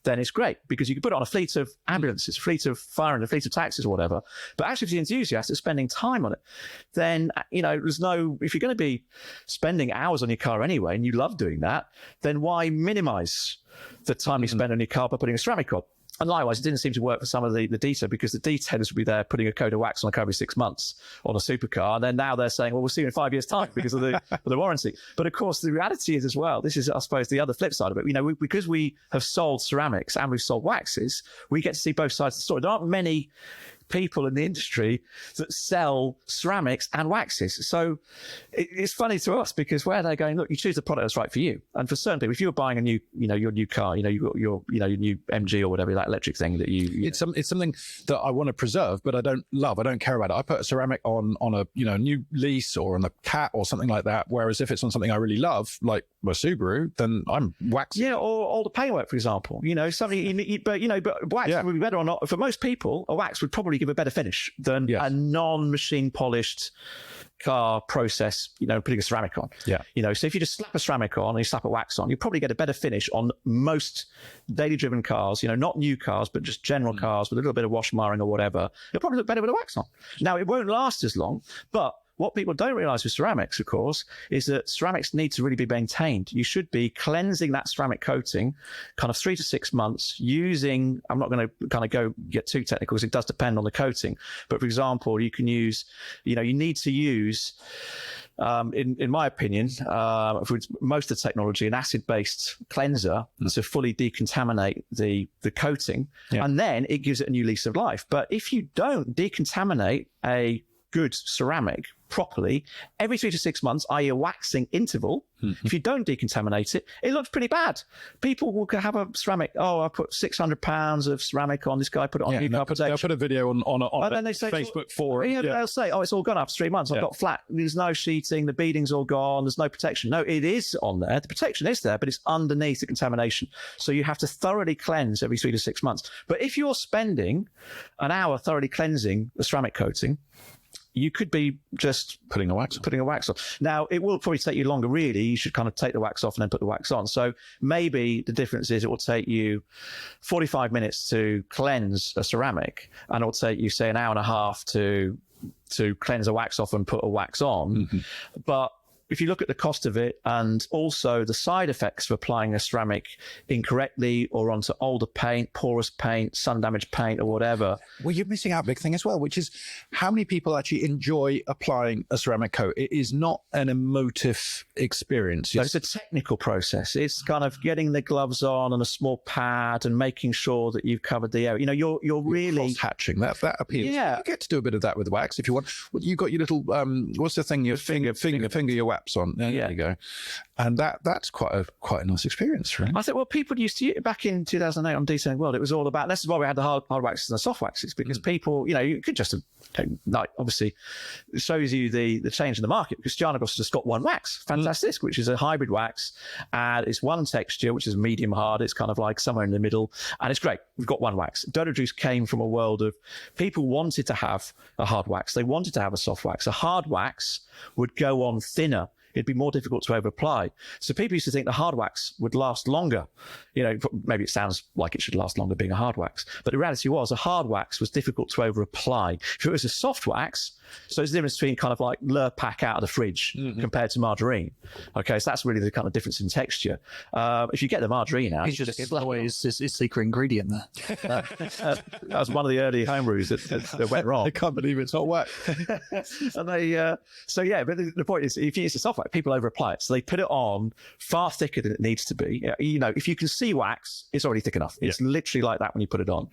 then it's great because you can put it on a fleet of ambulances, fleet of fire and a fleet of taxis or whatever. But actually, if the enthusiast is spending time on it, then, if you're going to be spending hours on your car anyway, and you love doing that, then why minimize the time you spend on your car by putting a ceramic on? And likewise, it didn't seem to work for some of the detailer because the detailers would be there putting a coat of wax on a car every 6 months on a supercar. And then now they're saying, well, we'll see you in 5 years' time because of the warranty. But of course, the reality is as well, this is, I suppose, the other flip side of it. Because we have sold ceramics and we've sold waxes, we get to see both sides of the story. There aren't many people in the industry that sell ceramics and waxes. So it's funny to us because where they're going, look, you choose the product that's right for you. And for certain people, if you're buying a new, your new car, you've got your new MG or whatever, that electric thing that it's something that I want to preserve, but I don't love. I don't care about it. I put a ceramic on a new lease or on a Cat or something like that. Whereas if it's on something I really love, like a Subaru, then I'm waxing. Yeah, or all the paintwork, for example. Something. But wax would be better or not. For most people, a wax would probably give a better finish than a non-machine polished car process, putting a ceramic on. So if you just slap a ceramic on and you slap a wax on, you probably get a better finish on most daily driven cars, not new cars, but just general cars with a little bit of wash marring or whatever. It'll probably look better with a wax on. Now, it won't last as long, but what people don't realize with ceramics, of course, is that ceramics need to really be maintained. You should be cleansing that ceramic coating kind of 3 to 6 months using, I'm not going to kind of get too technical because it does depend on the coating. But for example, you can use, you need to use, in my opinion, for most of the technology, an acid-based cleanser to fully decontaminate the coating. And then it gives it a new lease of life. But if you don't decontaminate a good ceramic properly every 3 to 6 months, i.e. a waxing interval, if you don't decontaminate it, it looks pretty bad. People will have a ceramic, I put 600 pounds of ceramic on, this guy put it on new car protection. They'll put a video on and then they say, Facebook for it. They'll say, it's all gone after 3 months. I've got flat, there's no sheeting, the beading's all gone, there's no protection. No, it is on there. The protection is there, but it's underneath the contamination. So you have to thoroughly cleanse every 3 to 6 months. But if you're spending an hour thoroughly cleansing the ceramic coating, you could be just putting a wax on. Now, it will probably take you longer, really. You should kind of take the wax off and then put the wax on. So maybe the difference is it will take you 45 minutes to cleanse a ceramic, and it will take you, say, an hour and a half to cleanse a wax off and put a wax on. But if you look at the cost of it and also the side effects of applying a ceramic incorrectly or onto older paint, porous paint, sun-damaged paint or whatever. Well, you're missing out a big thing as well, which is how many people actually enjoy applying a ceramic coat. It is not an emotive experience. No, it's a technical process. It's kind of getting the gloves on and a small pad and making sure that you've covered the area. You're really hatching. That appeals. Yeah. You get to do a bit of that with wax if you want. You got your little, what's the thing? Your finger your wax. flaps on. There you go. And that's quite a nice experience, really. I think, well, people used to, back in 2008 on Detailing World, it was all about, this is why we had the hard waxes and the soft waxes, because people, you could just, like, obviously, it shows you the change in the market, because Janagos just got one wax, Fantastisk, which is a hybrid wax, and it's one texture, which is medium hard. It's kind of like somewhere in the middle, and it's great. We've got one wax. Dodo Juice came from a world of people wanted to have a hard wax. They wanted to have a soft wax. A hard wax would go on thinner. It'd be more difficult to over apply. So people used to think the hard wax would last longer. Maybe it sounds like it should last longer being a hard wax, but the reality was a hard wax was difficult to over apply. If it was a soft wax, so it's the difference between kind of like Lurpak out of the fridge compared to margarine. Okay, so that's really the kind of difference in texture. If you get the margarine out, it's always his secret ingredient there. That was one of the early home brews that went wrong. I can't believe it's not wax. And but the point is, if you use a soft wax, people over apply it. So they put it on far thicker than it needs to be. If you can see wax, it's already thick enough. It's literally like that when you put it on.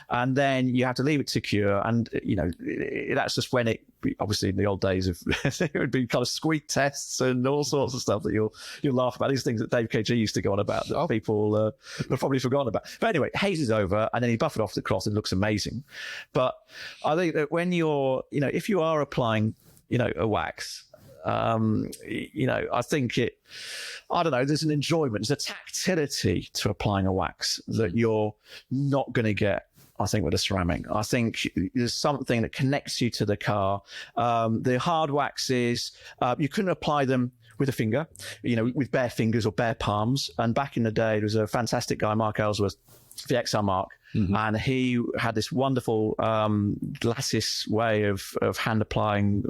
And then you have to leave it to cure. And, that's just when obviously in the old days of it would be kind of squeak tests and all sorts of stuff that you'll laugh about. These things that Dave KG used to go on about that people have probably forgotten about. But anyway, haze is over, and then you buff it off the cloth and it looks amazing. But I think that when you're, if you are applying, a wax, I think there's an enjoyment, there's a tactility to applying a wax that you're not going to get, I think, with a ceramic. I think there's something that connects you to the car. The hard waxes, you couldn't apply them with a finger, with bare fingers or bare palms. And back in the day, there was a fantastic guy, Mark Ellsworth, the XR Mark, and he had this wonderful glacis way of hand applying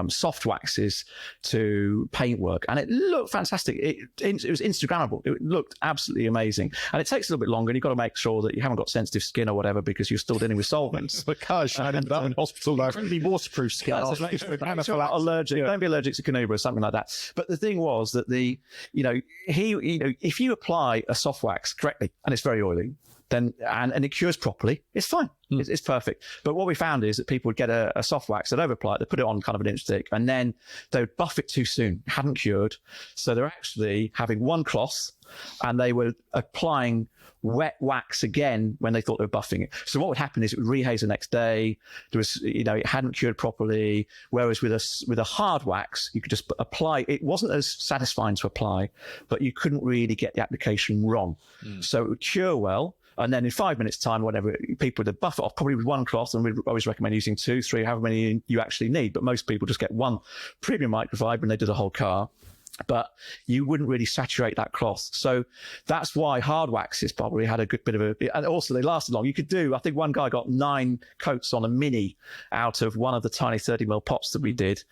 soft waxes to paintwork, and it looked fantastic. It was Instagrammable. It looked absolutely amazing, and it takes a little bit longer, and you've got to make sure that you haven't got sensitive skin or whatever, because you're still dealing with solvents. The car's shining up in hospital now. Be waterproof skin. Allergic. Don't be allergic to Canuba or something like that. But the thing was that if you apply a soft wax correctly, and it's very oily, then and it cures properly, it's fine. It's perfect. But what we found is that people would get a soft wax, they'd over apply it, they put it on kind of an inch thick, and then they would buff it too soon, hadn't cured. So they're actually having one cloth, and they were applying wet wax again when they thought they were buffing it. So what would happen is it would rehaze the next day. There was, it hadn't cured properly. Whereas with a hard wax, you could just apply. It wasn't as satisfying to apply, but you couldn't really get the application wrong. So it would cure well. And then in 5 minutes' time, whatever, people would buff it off probably with one cloth, and we'd always recommend using 2, 3, however many you actually need. But most people just get one premium microfiber and they do the whole car. But you wouldn't really saturate that cloth. So that's why hard waxes probably had a good bit of and also they lasted long. You could do, I think one guy got 9 coats on a Mini out of one of the tiny 30mm pots that we did,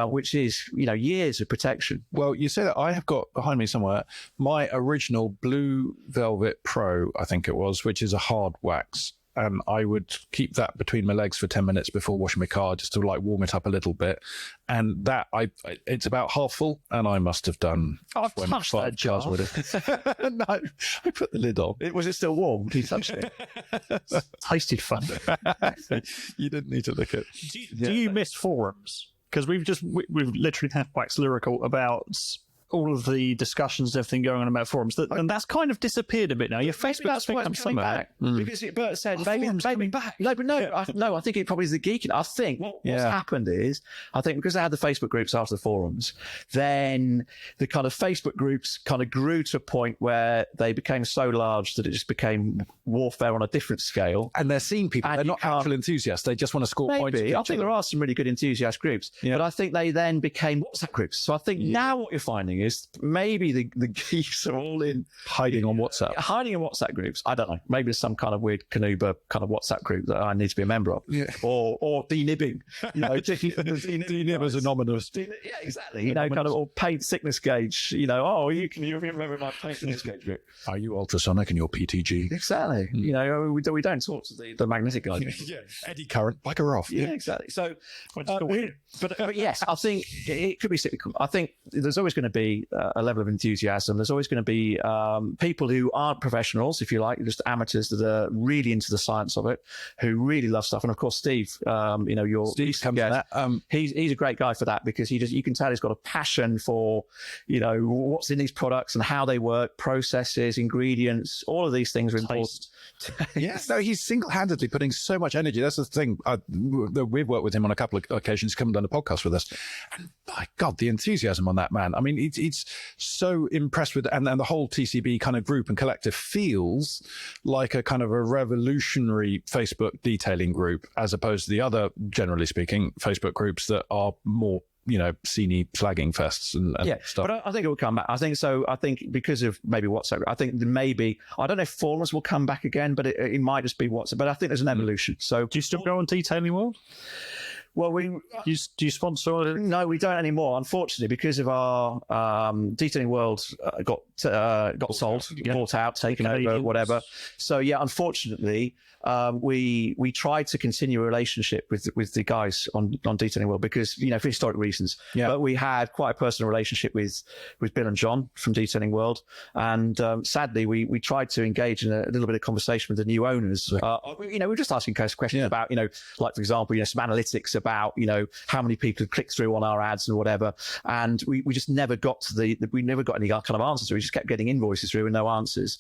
which is, years of protection. Well, you say that. I have got behind me somewhere my original Blue Velvet Pro, I think it was, which is a hard wax. And I would keep that between my legs for 10 minutes before washing my car, just to warm it up a little bit. And that it's about half full, and I must have done. I've touched that jar. No, I put the lid on. Was it still warm? Did you touch it? Tasted fun. You didn't need to lick it. Do you miss forums? Because we've literally had Wax Lyrical about all of the discussions and everything going on about forums, and that's kind of disappeared a bit now. Your Facebook's become coming back. Because Bert said, maybe coming back. No, but no, I think it probably is the geeking. I think what's happened is, I think because they had the Facebook groups after the forums, then the kind of Facebook groups kind of grew to a point where they became so large that it just became warfare on a different scale. And they're seeing people. They're not actual enthusiasts. They just want to score points. I think there are some really good enthusiast groups, but I think they then became WhatsApp groups. So I think now what you're finding is maybe the geeks are all in hiding on WhatsApp. Hiding in WhatsApp groups. I don't know. Maybe there's some kind of weird Canuba kind of WhatsApp group that I need to be a member of. Yeah. Or denibbing. Denibbers anonymous. Yeah, exactly. Kind of or paint thickness gauge. You remember my paint thickness gauge group. Are you ultrasonic and your PTG? Exactly. We don't talk to the magnetic guy. Yeah. Eddy current, bugger off. Yeah, exactly. So, but yes, I think it could be cyclical. I think there's always going to be be a level of enthusiasm. There's always going to be people who aren't professionals, if you like, just amateurs that are really into the science of it, who really love stuff. And of course, Steve, your Steve comes from that. He's a great guy for that, because you can tell he's got a passion for, what's in these products and how they work, processes, ingredients, all of these things are important. Yes, no, he's single-handedly putting so much energy. That's the thing. We've worked with him on a couple of occasions, come and done a podcast with us. And my God, the enthusiasm on that man. I mean, it's so impressed with, and the whole TCB kind of group and collective feels like a kind of a revolutionary Facebook detailing group, as opposed to the other, generally speaking, Facebook groups that are more sceney flagging fests and stuff. But I think it will come back. I think so. I think because of maybe WhatsApp, I think maybe, I don't know if forums will come back again, but it might just be WhatsApp. But I think there's an evolution. So do you still go on Detailing World? Well, do you sponsor? No, we don't anymore, unfortunately, because of our Detailing World got sold, bought out, taken over, whatever. So yeah, unfortunately, we tried to continue a relationship with the guys on Detailing World, because for historic reasons. Yeah. But we had quite a personal relationship with Bill and John from Detailing World, and sadly, we tried to engage in a little bit of conversation with the new owners. We're just asking questions about like, for example, some analytics about how many people click through on our ads and whatever, and we just never got to we never got any kind of answers. We just kept getting invoices through and no answers.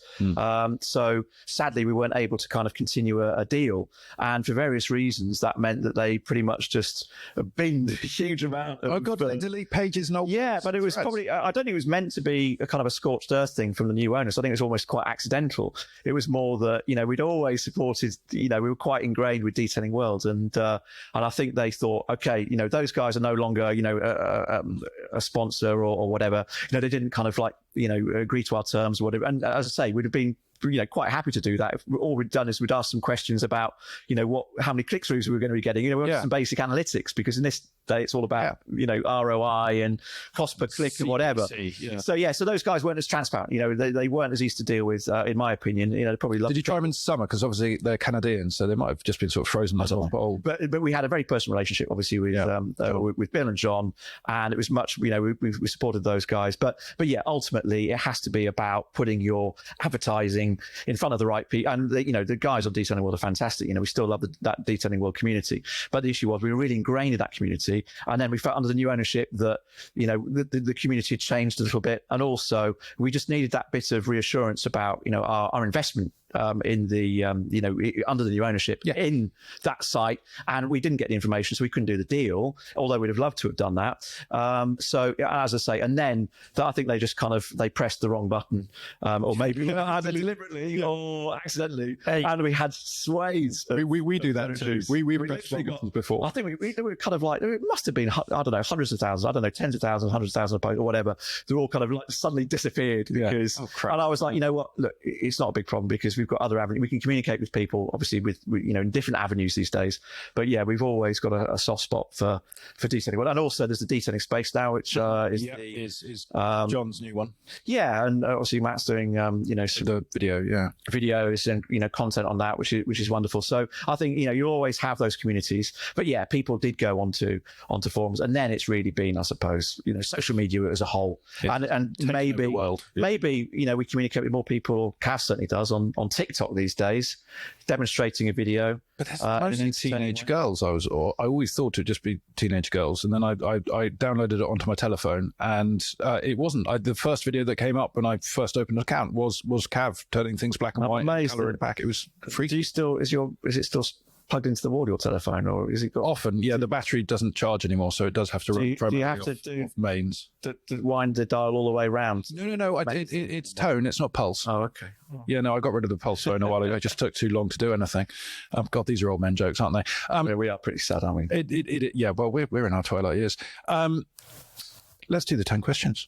So sadly, we weren't able to kind of continue a deal, and for various reasons that meant that they pretty much just binned a huge amount of they delete pages and but it was probably, I don't think it was meant to be a kind of a scorched earth thing from the new owners. I think it was almost quite accidental. It was more that we'd always supported, we were quite ingrained with Detailing World, and I think they thought, okay, those guys are no longer a sponsor or whatever. They didn't kind of like agree to our terms or whatever. And as I say, we'd have been quite happy to do that. If all we'd done is we'd asked some questions about, how many click-throughs we were going to be getting. We wanted some basic analytics, because in this day it's all about, ROI and cost per click and whatever. So those guys weren't as transparent. They weren't as easy to deal with, in my opinion. They probably loved. Did you try them in summer? Because obviously they're Canadian, so they might have just been sort of frozen. But we had a very personal relationship, obviously, with Bill and John, and it was much. We supported those guys. But yeah, ultimately it has to be about putting your advertising in front of the right people. And the guys on Detailing World are fantastic. We still love that Detailing World community. But the issue was we were really ingrained in that community, and then we felt under the new ownership that the community had changed a little bit, and also we just needed that bit of reassurance about our investment in the under the new ownership in that site, and we didn't get the information, so we couldn't do the deal, although we'd have loved to have done that. So as I say, and then I think they just kind of pressed the wrong button, or maybe either deliberately or accidentally, and we had sways. We do that too. We pressed the wrong buttons before. I think we were kind of like, it must have been, I don't know, hundreds of thousands, I don't know, tens of thousands, hundreds of thousands or whatever. They're all kind of like suddenly disappeared because, and I was like, what, look, it's not a big problem, because we've got other avenues. We can communicate with people, obviously, with in different avenues these days. But yeah, we've always got a soft spot for detailing. And also, there's the detailing space now, which is John's new one. Yeah, and obviously Matt's doing the videos and content on that, which is wonderful. So I think you always have those communities. But yeah, people did go onto forums, and then it's really been, I suppose, social media as a whole, and maybe we communicate with more people. Cav certainly does on TikTok these days, demonstrating a video. But that's mostly teenage girls. I always thought it would just be teenage girls, and then I downloaded it onto my telephone, and it wasn't. The first video that came up when I first opened an account was Cav turning things black and white, and colouring back. It was free. Do you still is it still plugged into the wall, your telephone, or is it got... Often, yeah, the battery doesn't charge anymore, so it does have to run. Do you have to do mains? To wind the dial all the way around? No. It's tone. It's not pulse. Oh, okay. Oh. Yeah, no, I got rid of the pulse phone a while ago. It just took too long to do anything. God, these are old men jokes, aren't they? Yeah, we are pretty sad, aren't we? Yeah, well, we're in our twilight years. Let's do the 10 questions.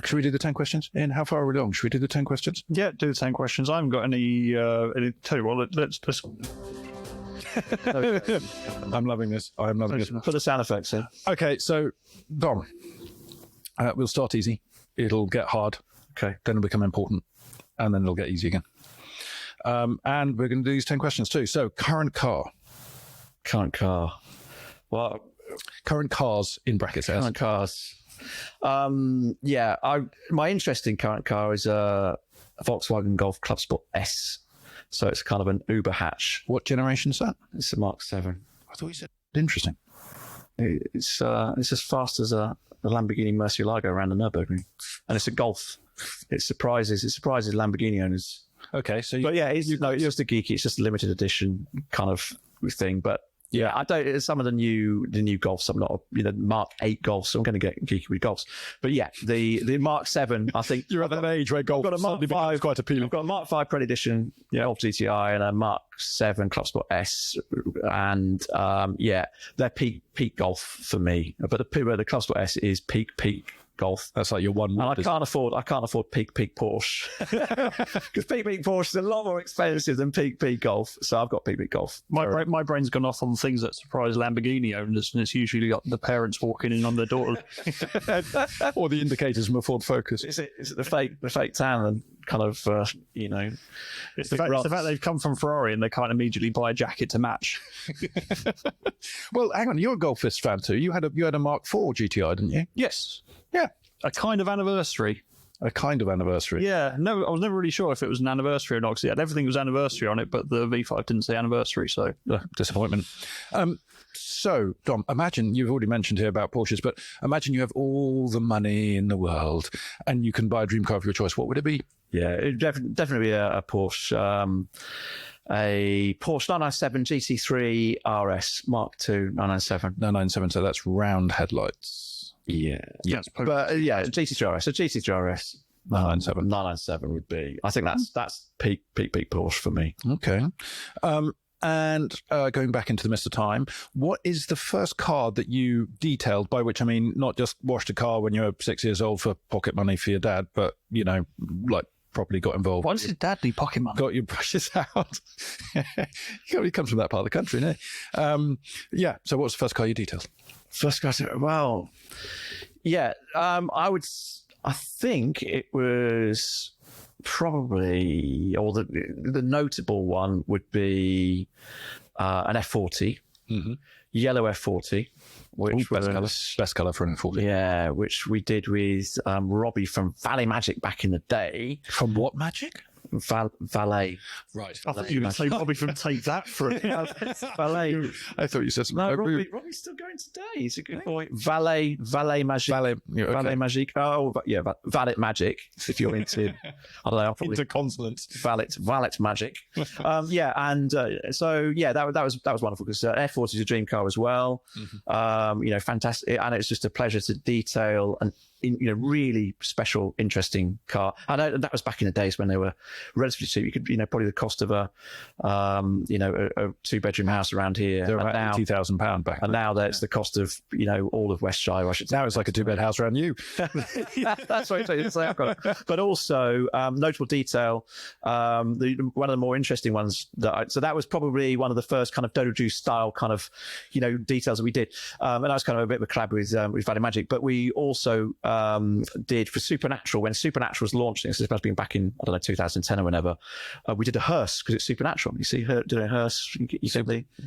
Should we do the 10 questions? Ian, how far are we along? Should we do the 10 questions? Yeah, do the 10 questions. I haven't got any tell you what, let's I'm loving this. I'm loving this. Put the sound effects in. Okay, so Dom, we'll start easy. It'll get hard. Okay, then it'll become important, and then it'll get easy again. And we're going to do these 10 questions too. So, current car. Well, current cars in brackets. Current cars. My interest in current car is a Volkswagen Golf Club Sport S. So it's kind of an Uber hatch. What generation is that? It's a Mark 7. I thought you said interesting. It's as fast as a Lamborghini Murcielago around the Nürburgring, and it's a Golf. It surprises Lamborghini owners. Okay, so But yeah, it's just a geeky. It's just a limited edition kind of thing. But yeah, I don't. Some of the new Golfs. I'm not Mark 8 Golfs. So I'm going to get geeky with Golfs. But yeah, the Mark 7. I think you're at that age where Golf got a Mark 5 quite appealing. I've got a Mark 5 Pro Edition, Golf GTI, and a Mark 7 Club Sport S, and they're peak Golf for me. But the Club Sport S is peak Golf. That's like your one. And I can't afford peak Porsche because peak Porsche is a lot more expensive than peak Golf. So I've got peak Golf. My brain's gone off on things that surprise Lamborghini owners, and it's usually got the parents walking in on their door, or the indicators from a Ford Focus. Is it the fake tan and kind of It's the fact they've come from Ferrari and they can't immediately buy a jacket to match. Well, hang on, you're a Golfist fan too. You had a Mark IV GTI, didn't you? Yes. Yeah. A kind of anniversary. A kind of anniversary. Yeah. No, I was never really sure if it was an anniversary or not, because everything was anniversary on it, but the V5 didn't say anniversary, so... Disappointment. So, Dom, imagine, you've already mentioned here about Porsches, but imagine you have all the money in the world and you can buy a dream car of your choice. What would it be? Yeah, it'd definitely be a Porsche. A Porsche 997 GT3 RS Mark II 997. 997, so that's round headlights. Yeah. Yes, but GT3 RS. So GT3 RS 997 would be. I think that's peak Porsche for me. Okay. And going back into the mist of time, what is the first car that you detailed? By which I mean not just washed a car when you were 6 years old for pocket money for your dad, but like properly got involved. Why does his dad need pocket money? Got your brushes out. He comes from that part of the country, isn't he? So what's the first car you detailed? First car, well, yeah, I think it was probably, or the notable one would be an F40, yellow F40, which was best colour for an F40. Yeah, which we did with Robbie from Valet Magic back in the day. From what Magic? Valet. Right. I thought you were going to say Robbie from Take That for it. Valet. I thought you said something. No, Robbie's still going today. He's a good boy. Valet Magic. Valet Magic. Oh, yeah, Valet Magic. If you're into, I don't know, I'll probably into consonants. Valet Magic. That was wonderful because F40 is a dream car as well. Fantastic, and it's just a pleasure to detail and really special, interesting car. I know that was back in the days when they were relatively cheap. You could, probably the cost of a 2-bedroom house around here. They're about £80,000 back. And now that's the cost of, all of West Shire, I should say. Now it's like a 2-bed house around you. That's what you say. I've got it. But also, notable detail, one of the more interesting ones so that was probably one of the first kind of Dodo Juice style kind of, details that we did. And I was kind of a bit of a collab with Valet Magic, but we also did for Supernatural, when Supernatural was launched, this must have been back in, 2010 or whenever, we did a hearse because it's Supernatural. You see her doing a hearse.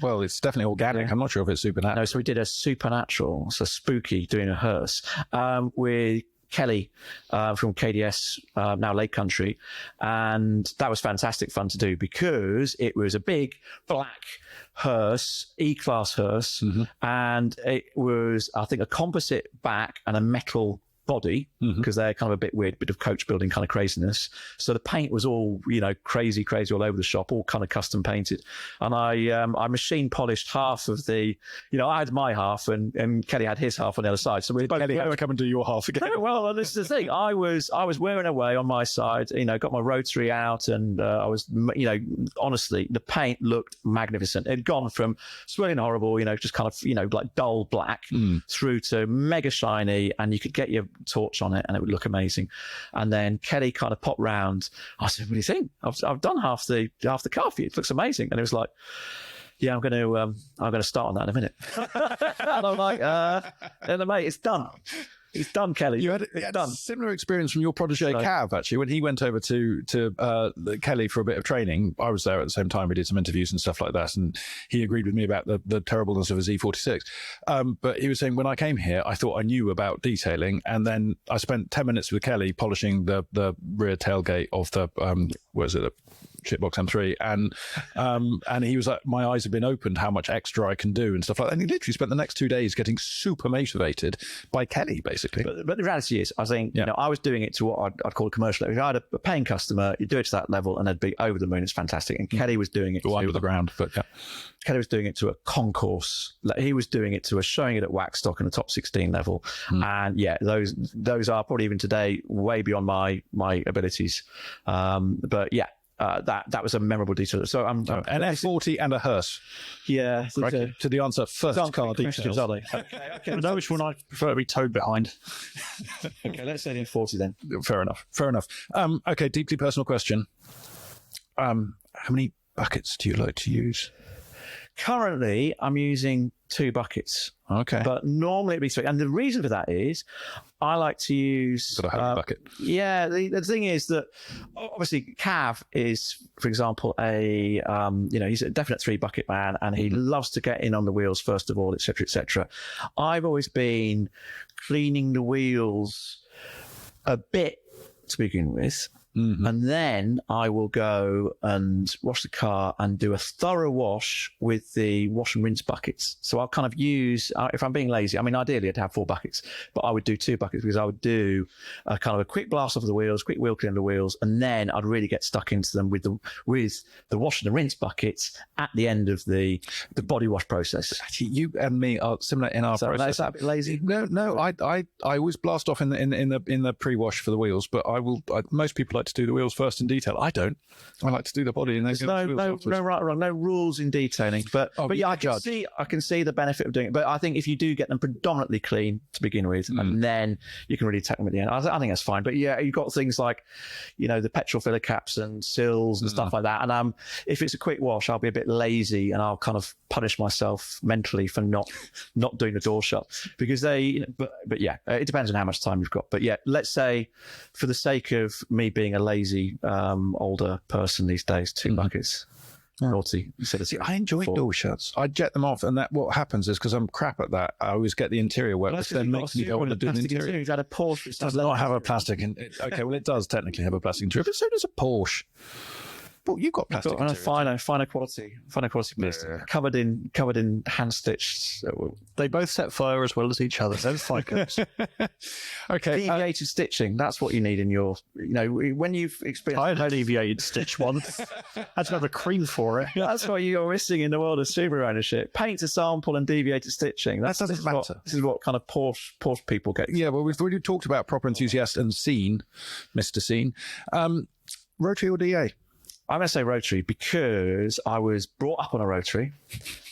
Well, it's definitely organic. I'm not sure if it's Supernatural. No, so we did a Supernatural, so spooky, doing a hearse with Kelly from KDS, now Lake Country, and that was fantastic fun to do because it was a big black hearse, E-Class hearse, and it was, I think, a composite back and a metal body because they're kind of a bit weird, bit of coach building kind of craziness. So the paint was all, crazy all over the shop, all kind of custom painted. And I machine polished half of the, I had my half and Kelly had his half on the other side. So we both Kelly had to come and do your half again. Well, this is the thing. I was wearing away on my side, got my rotary out and I was, honestly, the paint looked magnificent. It had gone from swirling horrible, just kind of, like dull black through to mega shiny, and you could get your torch on it and it would look amazing. And then Kelly kind of popped round. I said, "What do you think? I've done half the car for you. It looks amazing." And it was like, "Yeah, I'm going to start on that in a minute." And I'm like, "And mate, it's done." It's done, Kelly. You had a similar experience from your protege Cav, actually, when he went over to Kelly for a bit of training. I was there at the same time. We did some interviews and stuff like that, and he agreed with me about the terribleness of his E46. But he was saying, when I came here, I thought I knew about detailing, and then I spent 10 minutes with Kelly polishing the rear tailgate of the Shitbox M3, and he was like, my eyes have been opened how much extra I can do and stuff like that. And he literally spent the next 2 days getting super motivated by Kelly, basically. But the reality is, I think, I was doing it to what I'd call a commercial. If I had a paying customer, you do it to that level and they'd be over the moon. It's fantastic. And Kelly was doing it under the ground, but yeah. Kelly was doing it to a concourse. Like, he was doing it to showing it at Waxstock in the top 16 level. And yeah, those are probably even today way beyond my abilities. But yeah. That was a memorable detail. So an F40 and a hearse. Yeah. To the answer, first car details. Are they? Okay. I know which one I prefer to be towed behind. Okay, let's say the F40 then. Fair enough. Okay, deeply personal question. How many buckets do you like to use? Currently, I'm using 2 buckets. Okay. But normally it'd be 3. And the reason for that is I like to use... Got a heavy bucket. Yeah. The thing is that obviously Cav is, for example, he's a definite 3 bucket man, and he loves to get in on the wheels first of all, etc., etc. I've always been cleaning the wheels a bit to begin with. And then I will go and wash the car and do a thorough wash with the wash and rinse buckets. So I'll kind of use, if I'm being lazy, I mean, ideally I'd have 4 buckets, but I would do 2 buckets because I would do a kind of a quick blast off the wheels, quick wheel clean of the wheels, and then I'd really get stuck into them with the wash and the rinse buckets at the end of the body wash process. Actually, you and me are similar in our process. Is that a bit lazy? No. I always blast off in the pre-wash for the wheels, but most people like to do the wheels first in detail. I don't. I like to do the body, and there's no right or wrong, no rules in detailing. But yeah, I can see the benefit of doing it. But I think if you do get them predominantly clean to begin with, and then you can really take them at the end, I think that's fine. But yeah, you've got things like, the petrol filler caps and sills and stuff like that. And if it's a quick wash, I'll be a bit lazy and I'll kind of punish myself mentally for not doing the door shut, because but yeah, it depends on how much time you've got. But yeah, let's say for the sake of me being a lazy older person these days, 2 buckets. Naughty. See, I enjoy door shuts. I jet them off, and what happens is, because I'm crap at that, I always get the interior wet, which then makes me go want to do the interior. You've had a Porsche. It does not have a plastic. Okay, well, it does technically have a plastic interior, but so does a Porsche. Well, you've got plastic. Got finer quality plastic, covered in hand stitched. They both set fire as well as each other. Those FICOs. Okay, deviated stitching. That's what you need in your. When you've experienced. I had a deviated stitch once. Had to have a cream for it. That's what you're missing in the world of Subaru ownership. Paint to sample and deviated stitching. That doesn't matter. This is what kind of Porsche people get. Yeah, well, we've already talked about proper enthusiast and scene, Mr. Scene. Rotary or DA? I'm going to say rotary because I was brought up on a rotary.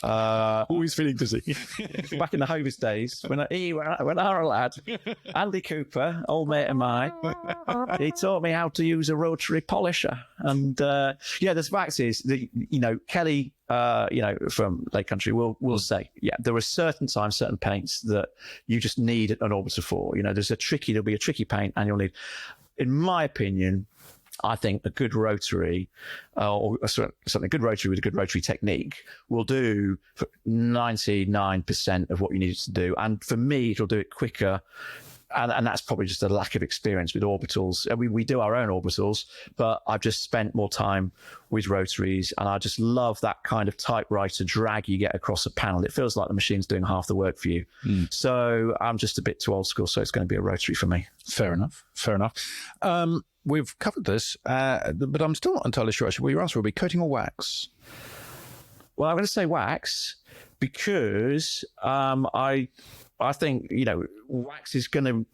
Always feeling dizzy. Back in the Hovis days, when I was a lad, Andy Cooper, old mate of mine, he taught me how to use a rotary polisher. And the fact is that, Kelly, from Lake Country will say, there are certain times, certain paints that you just need an orbiter for. There'll be a tricky paint, and you'll need, in my opinion, I think a good rotary, or something good rotary with a good rotary technique, will do 99% of what you need it to do. And for me, it'll do it quicker. And that's probably just a lack of experience with orbitals. We do our own orbitals, but I've just spent more time with rotaries, and I just love that kind of typewriter drag you get across a panel. It feels like the machine's doing half the work for you. So I'm just a bit too old school, so it's going to be a rotary for me. Fair enough. We've covered this, but I'm still not entirely sure actually what your answer will be. Coating or wax? Well, I'm going to say wax because I think, wax is going to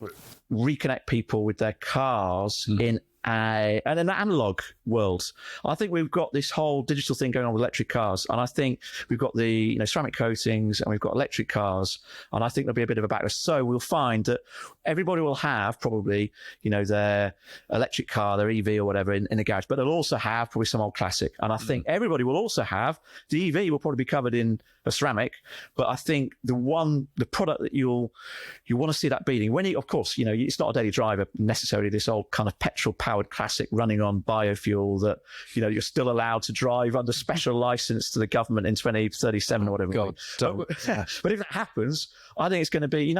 reconnect people with their cars in and an analog world. I think we've got this whole digital thing going on with electric cars, and I think we've got the ceramic coatings, and we've got electric cars, and I think there'll be a bit of a backlash. So we'll find that everybody will have probably their electric car, their EV or whatever in the garage, but they'll also have probably some old classic. And I think everybody will also have the EV will probably be covered in a ceramic, but I think the product that you want to see that beating when of course it's not a daily driver necessarily, this old kind of petrol powered classic running on biofuel that you're still allowed to drive under special license to the government in 2037 or whatever. God, but if that happens, I think it's going to be,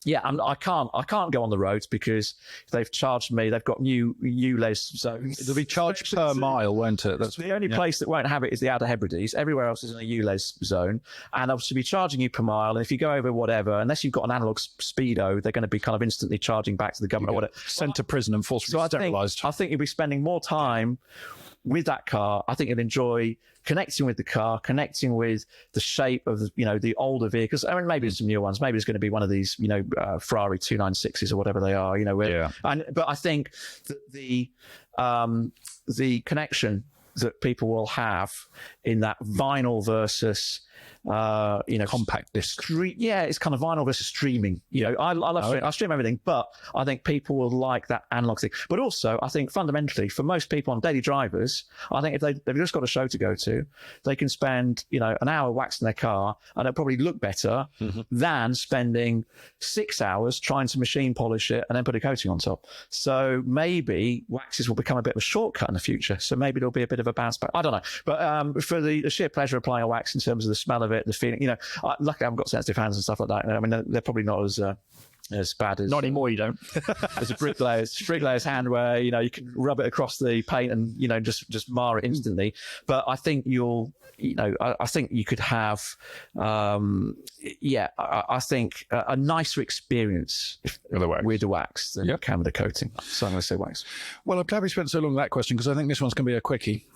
yeah, I can't go on the roads because they've charged me. They've got new ULEZ zones. It'll be charged per mile, won't it? That's the only place that won't have it is the Outer Hebrides. Everywhere else is in a ULEZ zone, and obviously be charging you per mile. And if you go over whatever, unless you've got an analog speedo, they're going to be kind of instantly charging back to the government or whatever. Sent to prison and forcibly sterilised. I think you'll be spending more time with that car. I think you'll enjoy connecting with the car, connecting with the shape of the older vehicles. I mean, maybe there's some newer ones. Maybe it's going to be one of these, Ferrari 296s or whatever they are. But I think that the connection that people will have in that vinyl versus compact disc. It's kind of vinyl versus streaming. I love streaming. I stream everything, but I think people will like that analog thing. But also, I think fundamentally, for most people on daily drivers, I think if they've just got a show to go to, they can spend an hour waxing their car, and it'll probably look better than spending 6 hours trying to machine polish it and then put a coating on top. So maybe waxes will become a bit of a shortcut in the future. So maybe there'll be a bit of a bounce back. I don't know, but for the sheer pleasure of applying a wax in terms of the smell of it, the feeling, luckily I've got sensitive hands and stuff like that. I mean, they're probably not as bad as... Not anymore, you don't. As a bricklayer's hand where, you can rub it across the paint and, just mar it instantly. But I think I think you could have, I think a nicer experience with the wax than you can with the coating. So I'm going to say wax. Well, I'm glad we spent so long on that question because I think this one's going to be a quickie.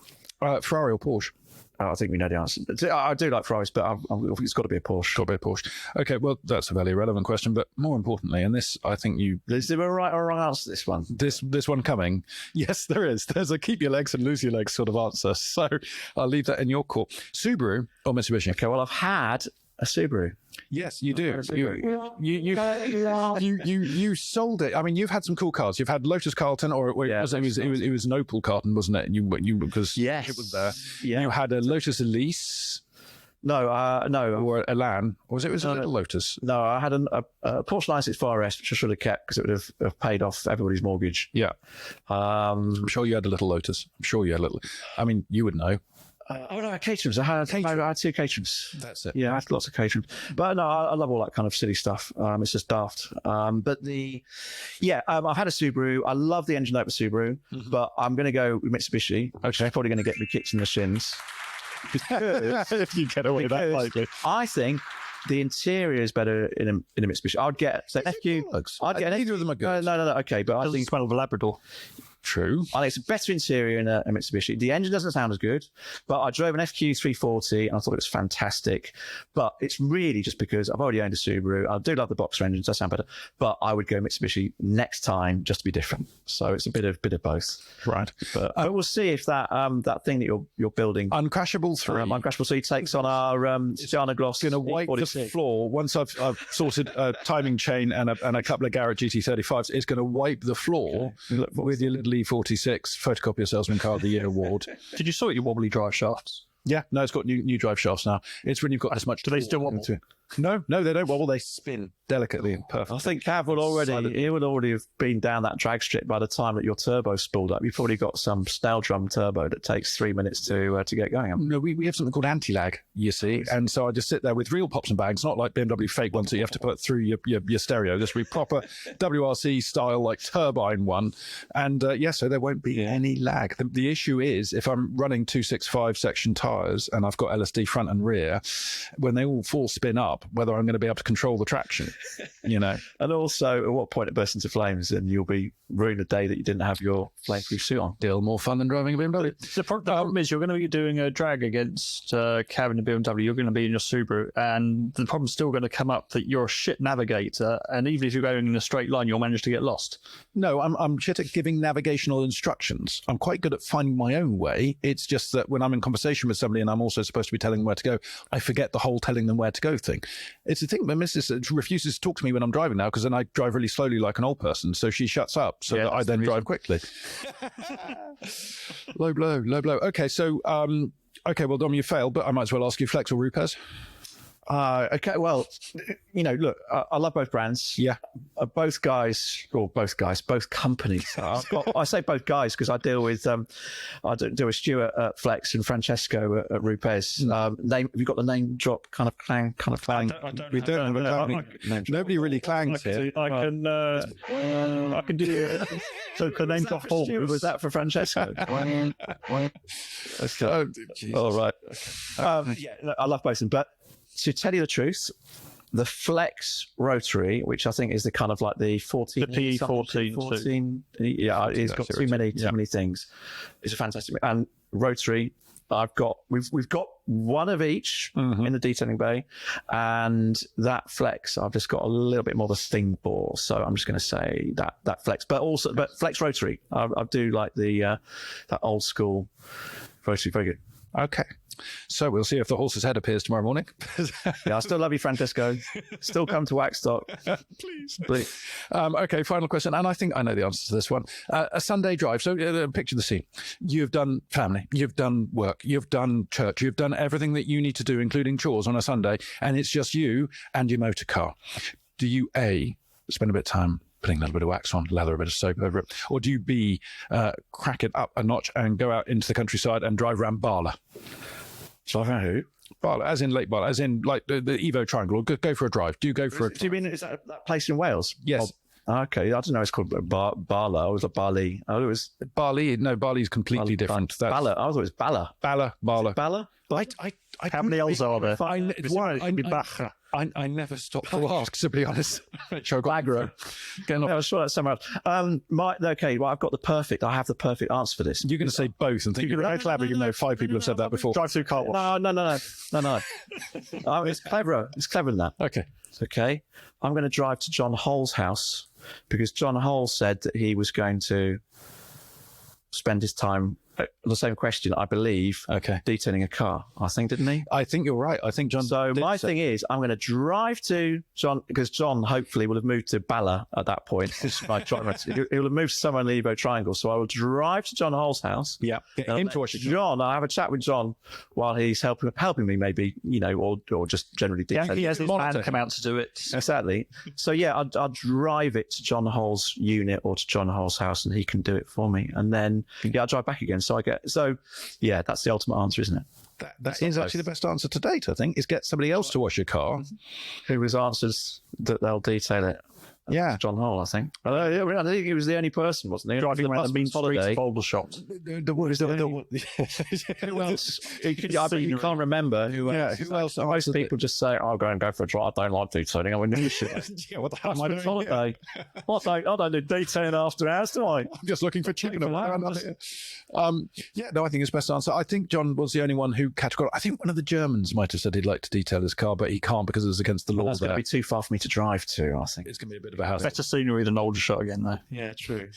Ferrari or Porsche? I think we know the answer. I do like Ferraris, but it's got to be a Porsche. Got to be a Porsche. Okay, well, that's a fairly irrelevant question, but more importantly, and this, I think Is there a right or wrong answer to this one? This one coming? Yes, there is. There's a keep your legs and lose your legs sort of answer. So I'll leave that in your court. Subaru or Mitsubishi? Okay, well, I've had a Subaru. Yes, you do. You sold it. I mean, you've had some cool cars. You've had Lotus Carlton, or it was an Opel Carlton, wasn't it? You because it was there. Yeah. You had a Lotus Elise. No, or a Elan, or was it a little Lotus? No, I had a Porsche 964 RS, which I should have kept because it would have paid off everybody's mortgage. Yeah. I'm sure you had a little Lotus. I'm sure you had a little. I mean, you would know. I had Caterhams. I had 2 Caterhams. That's it. Yeah, I had lots of Caterhams. But no, I love all that kind of silly stuff. It's just daft. I've had a Subaru. I love the engine note of Subaru, but I'm going to go with Mitsubishi. Okay. Probably going to get me kicked in the shins. If you get away that lightly. I think the interior is better in a Mitsubishi. I'd get FQ. Neither of them are good. No. Okay, but I think smell of a Labrador. True. I think it's a better interior in a Mitsubishi. The engine doesn't sound as good, but I drove an FQ 340 and I thought it was fantastic. But it's really just because I've already owned a Subaru. I do love the Boxer engines, does sound better, but I would go Mitsubishi next time just to be different. So it's a bit of both. Right. But we'll see if that thing that you're building, Uncrashable 3, Uncrashable 3 takes on our Sienna Gloss. Going to wipe the floor once I've sorted a timing chain and a couple of Garrett GT35s. It's going to wipe the floor with your little E46 Photocopier Salesman Car of the Year award. Did you sort your wobbly drive shafts? Yeah, no, it's got new drive shafts now. It's when you've got as much. Do they still wobble? No, they don't wobble. They spin delicately and perfect. I think Cav would already have been down that drag strip by the time that your turbo spooled up. You've probably got some snail drum turbo that takes 3 minutes to get going. No, we have something called anti-lag, you see, and so I just sit there with real pops and bags, not like BMW fake ones that you have to put through your stereo. This will be proper WRC style, like turbine one, and so there won't be any lag. The issue is if I'm running 265 section tyres and I've got LSD front and rear, when they all full spin up, whether I'm going to be able to control the traction. you know. And also, at what point it bursts into flames and you'll be ruining the day that you didn't have your flameproof suit on. Still more fun than driving a BMW. The problem is you're going to be doing a drag against Kevin and BMW. You're going to be in your Subaru, and the problem's still going to come up that you're a shit navigator, and even if you're going in a straight line, you'll manage to get lost. No, I'm shit at giving navigational instructions. I'm quite good at finding my own way. It's just that when I'm in conversation with somebody and I'm also supposed to be telling them where to go, I forget the whole telling them where to go thing. It's the thing, my missus refuses to talk to me when I'm driving now because then I drive really slowly like an old person, so she shuts up so that I then drive quickly. Low blow. Okay, so, well, Dom, you failed, but I might as well ask you Flex or Rupes. Okay, well, look, I love both brands. Yeah. Both companies. I say both guys because I deal with Stuart at Flex and Francesco at Rupes. Have you got the name drop kind of clang? We don't. Nobody really clangs here. I can do. So the name drop. Was that for Francesco? All right. I love both of them, but to tell you the truth, the Flex Rotary, which I think is the kind of like the 14, the PE14, it's got too many things. It's a fantastic, and Rotary. We've got one of each in the detailing bay, and that Flex I've just got a little bit more of a thing for, so I'm just going to say that Flex, but Flex Rotary. I do like the that old school Rotary, very good. Okay. So we'll see if the horse's head appears tomorrow morning. I still love you, Francesco. Still come to Waxstock. Please. Okay, final question. And I think I know the answer to this one. A Sunday drive. So picture the scene. You've done family. You've done work. You've done church. You've done everything that you need to do, including chores on a Sunday. And it's just you and your motor car. Do you, A, spend a bit of time putting a little bit of wax on, lather a bit of soap over it? Or do you, B, crack it up a notch and go out into the countryside and drive around Barla? Who? Barla, as in Lake Barla, as in like the Evo Triangle. Go for a drive. Do you go for a... Do you mean, is that place in Wales? Yes. Okay, I don't know. It's called Barla. I was at Bali. Oh, it was Bali. No, Bali's completely different. Bala. I thought it was Bala. Barla. Bala. How many L's are there? I never stopped to ask, to be honest. Sure, aggro. I was sure that's somewhere else. Okay, well, I have the perfect answer for this. You're going to say both and think you're very clever, even though 5 people have said that before. Drive through car wash. No. It's cleverer. It's cleverer than that. Okay. Okay. I'm going to drive to John Hull's house because John Hull said that he was going to spend his time, the same question, I believe, detailing a car, I think, didn't he? I think you're right. I think John. So my thing is, I'm going to drive to John, because John hopefully will have moved to Bala at that point. He'll have moved somewhere in the Evo Triangle. So I will drive to John Hull's house. Yeah. Him to watch John. I'll have a chat with John while he's helping me, maybe, or just generally detailing. Yeah, he has his man come out to do it. Exactly. So yeah, I'll drive it to John Hull's unit or to John Hull's house, and he can do it for me. And then I'll drive back again. That's the ultimate answer, isn't it? That is actually the best answer to date, I think, is get somebody else to wash your car. Who was answers that they'll detail it. Yeah. John Hull, I think. I think he was the only person, wasn't he? Driving around the mean streets of Aldershot. Who else? You can't remember who else. Who else? Most people just say, I'll go for a drive. I don't like detailing. I mean, yeah, what the hell am I doing? Holiday. I don't do detailing after hours, do I? I'm just looking for chicken. I think it's best answer. I think John was the only one who categorically. I think one of the Germans might have said he'd like to detail his car, but he can't because it was against the law. That's going to be too far for me to drive to, I think. It's going to be a bit of a house. Better scenery than Aldershot again, though. Yeah, true.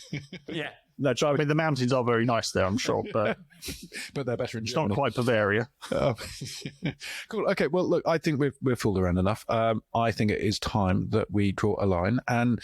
Yeah. No, I mean, the mountains are very nice there, I'm sure, but they're better in it's Germany. not quite Bavaria. Oh. Cool. Okay. Well, look, I think we've fooled around enough. I think it is time that we draw a line. And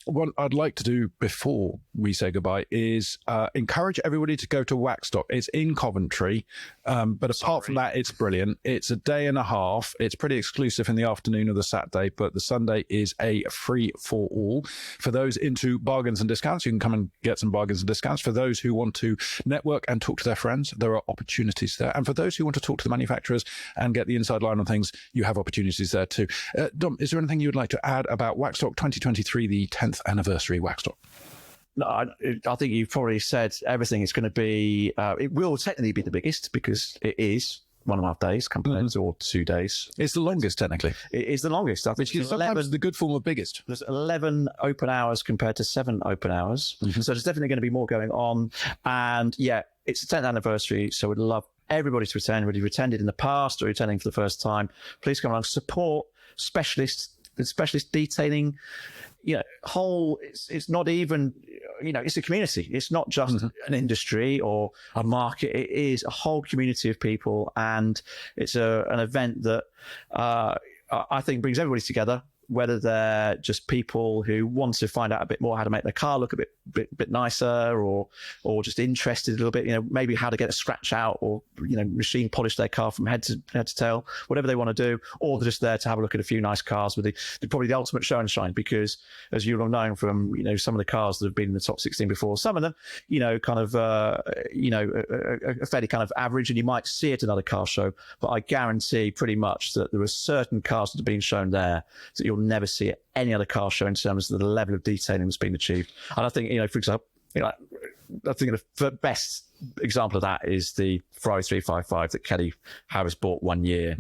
what I'd like to do before we say goodbye is encourage everybody to go to Waxstock. It's in Coventry, but apart from that, it's brilliant. It's a day and a half. It's pretty exclusive in the afternoon of the Saturday, but the Sunday is a free for all. For those into bargains and discounts, you can come and get some bargains and discounts. For those who want to network and talk to their friends, there are opportunities there. And for those who want to talk to the manufacturers and get the inside line on things, you have opportunities there too. Dom, is there anything you would like to add about Waxstock 2023, the 10th anniversary Waxstock? No, I think you've probably said everything. It's going to be, it will technically be the biggest because it is, 1.5 days compared to or 2 days. It's the longest, technically. It is the longest. I think Which is sometimes the good form of biggest. There's 11 open hours compared to 7 open hours. So there's definitely going to be more going on. And yeah, it's the 10th anniversary, so we'd love everybody to attend, whether you've attended in the past or attending for the first time. Please come along, support specialist detailing. It's not even, it's a community. It's not just an industry or a market. It is a whole community of people, and it's an event that I think brings everybody together, whether they're just people who want to find out a bit more how to make their car look a bit nicer, or just interested a little bit, maybe how to get a scratch out, or machine polish their car from head to tail, whatever they want to do, or they're just there to have a look at a few nice cars with probably the ultimate show and shine, because as you'll have known from some of the cars that have been in the top 16 before, some of them kind of a fairly kind of average, and you might see it at another car show, but I guarantee pretty much that there are certain cars that have been shown there that you'll never see at any other car show in terms of the level of detailing that's been achieved. And I think, for example, I think the best example of that is the Ferrari 355 that Kelly Harris bought one year,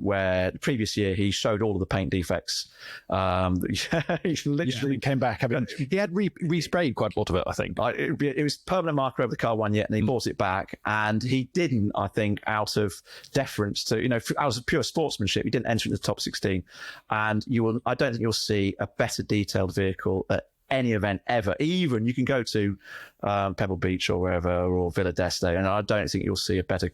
where the previous year he showed all of the paint defects. He literally came back. He had resprayed quite a lot of it, I think. It was permanent marker over the car one year, and he bought it back. And he didn't, I think, out of deference to, out of pure sportsmanship, he didn't enter into the top 16. And I don't think you'll see a better detailed vehicle at any event ever. Even you can go to Pebble Beach or wherever, or Villa d'Este, and I don't think you'll see a better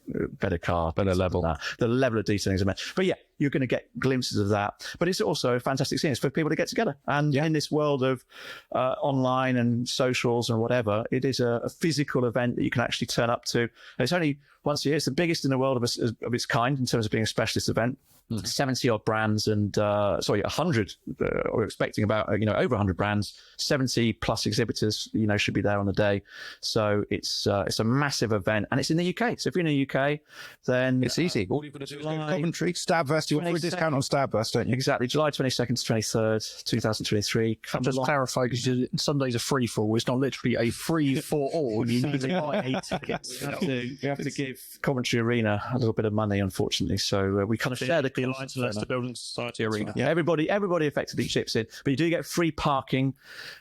car, better level. The level of detailing is immense. But yeah, you're going to get glimpses of that. But it's also a fantastic scene. It's for people to get together. And in this world of online and socials and whatever, it is a physical event that you can actually turn up to. And it's only once a year. It's the biggest in the world of its kind in terms of being a specialist event. 70 odd brands and 100 we're expecting about over 100 brands, 70 plus exhibitors should be there on the day. So it's a massive event, and it's in the UK. So if you're in the UK, then it's easy. All you've got to do is go to Coventry, Stabvest. You offer a discount on Stabvest, don't you? Exactly. July 22nd to 23rd 2023. Just clarify, because Sunday's a free for all. It's not literally a free for all. You need to buy a ticket. You have to give Coventry Arena a little bit of money, unfortunately, so we kind of share the Alliance of Leicester Building Society Arena. Yeah, everybody effectively chips in, but you do get free parking.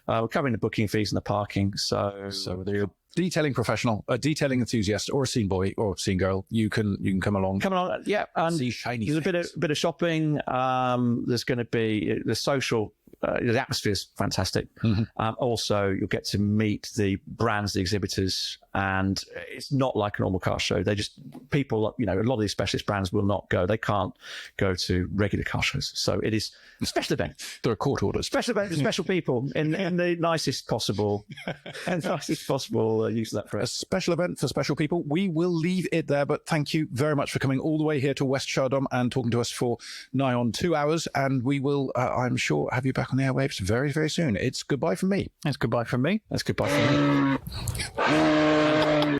We're covering the booking fees and the parking. So whether you're a detailing professional, a detailing enthusiast, or a scene boy or scene girl, you can come along. Come along, yeah. And see shiny there's things. a bit of shopping. There's going to be the social. The atmosphere is fantastic. Also, you'll get to meet the brands, the exhibitors, and it's not like a normal car show. They just people, a lot of these specialist brands will not go. They can't go to regular car shows. So it is a special event. There are court orders. Special event with special people in the nicest possible use of that phrase. A special event for special people. We will leave it there, but thank you very much for coming all the way here to West Shardom and talking to us for nigh on 2 hours. And we will, I'm sure, have you back on the airwaves very, very soon. It's goodbye from me. It's goodbye from me. That's goodbye from me.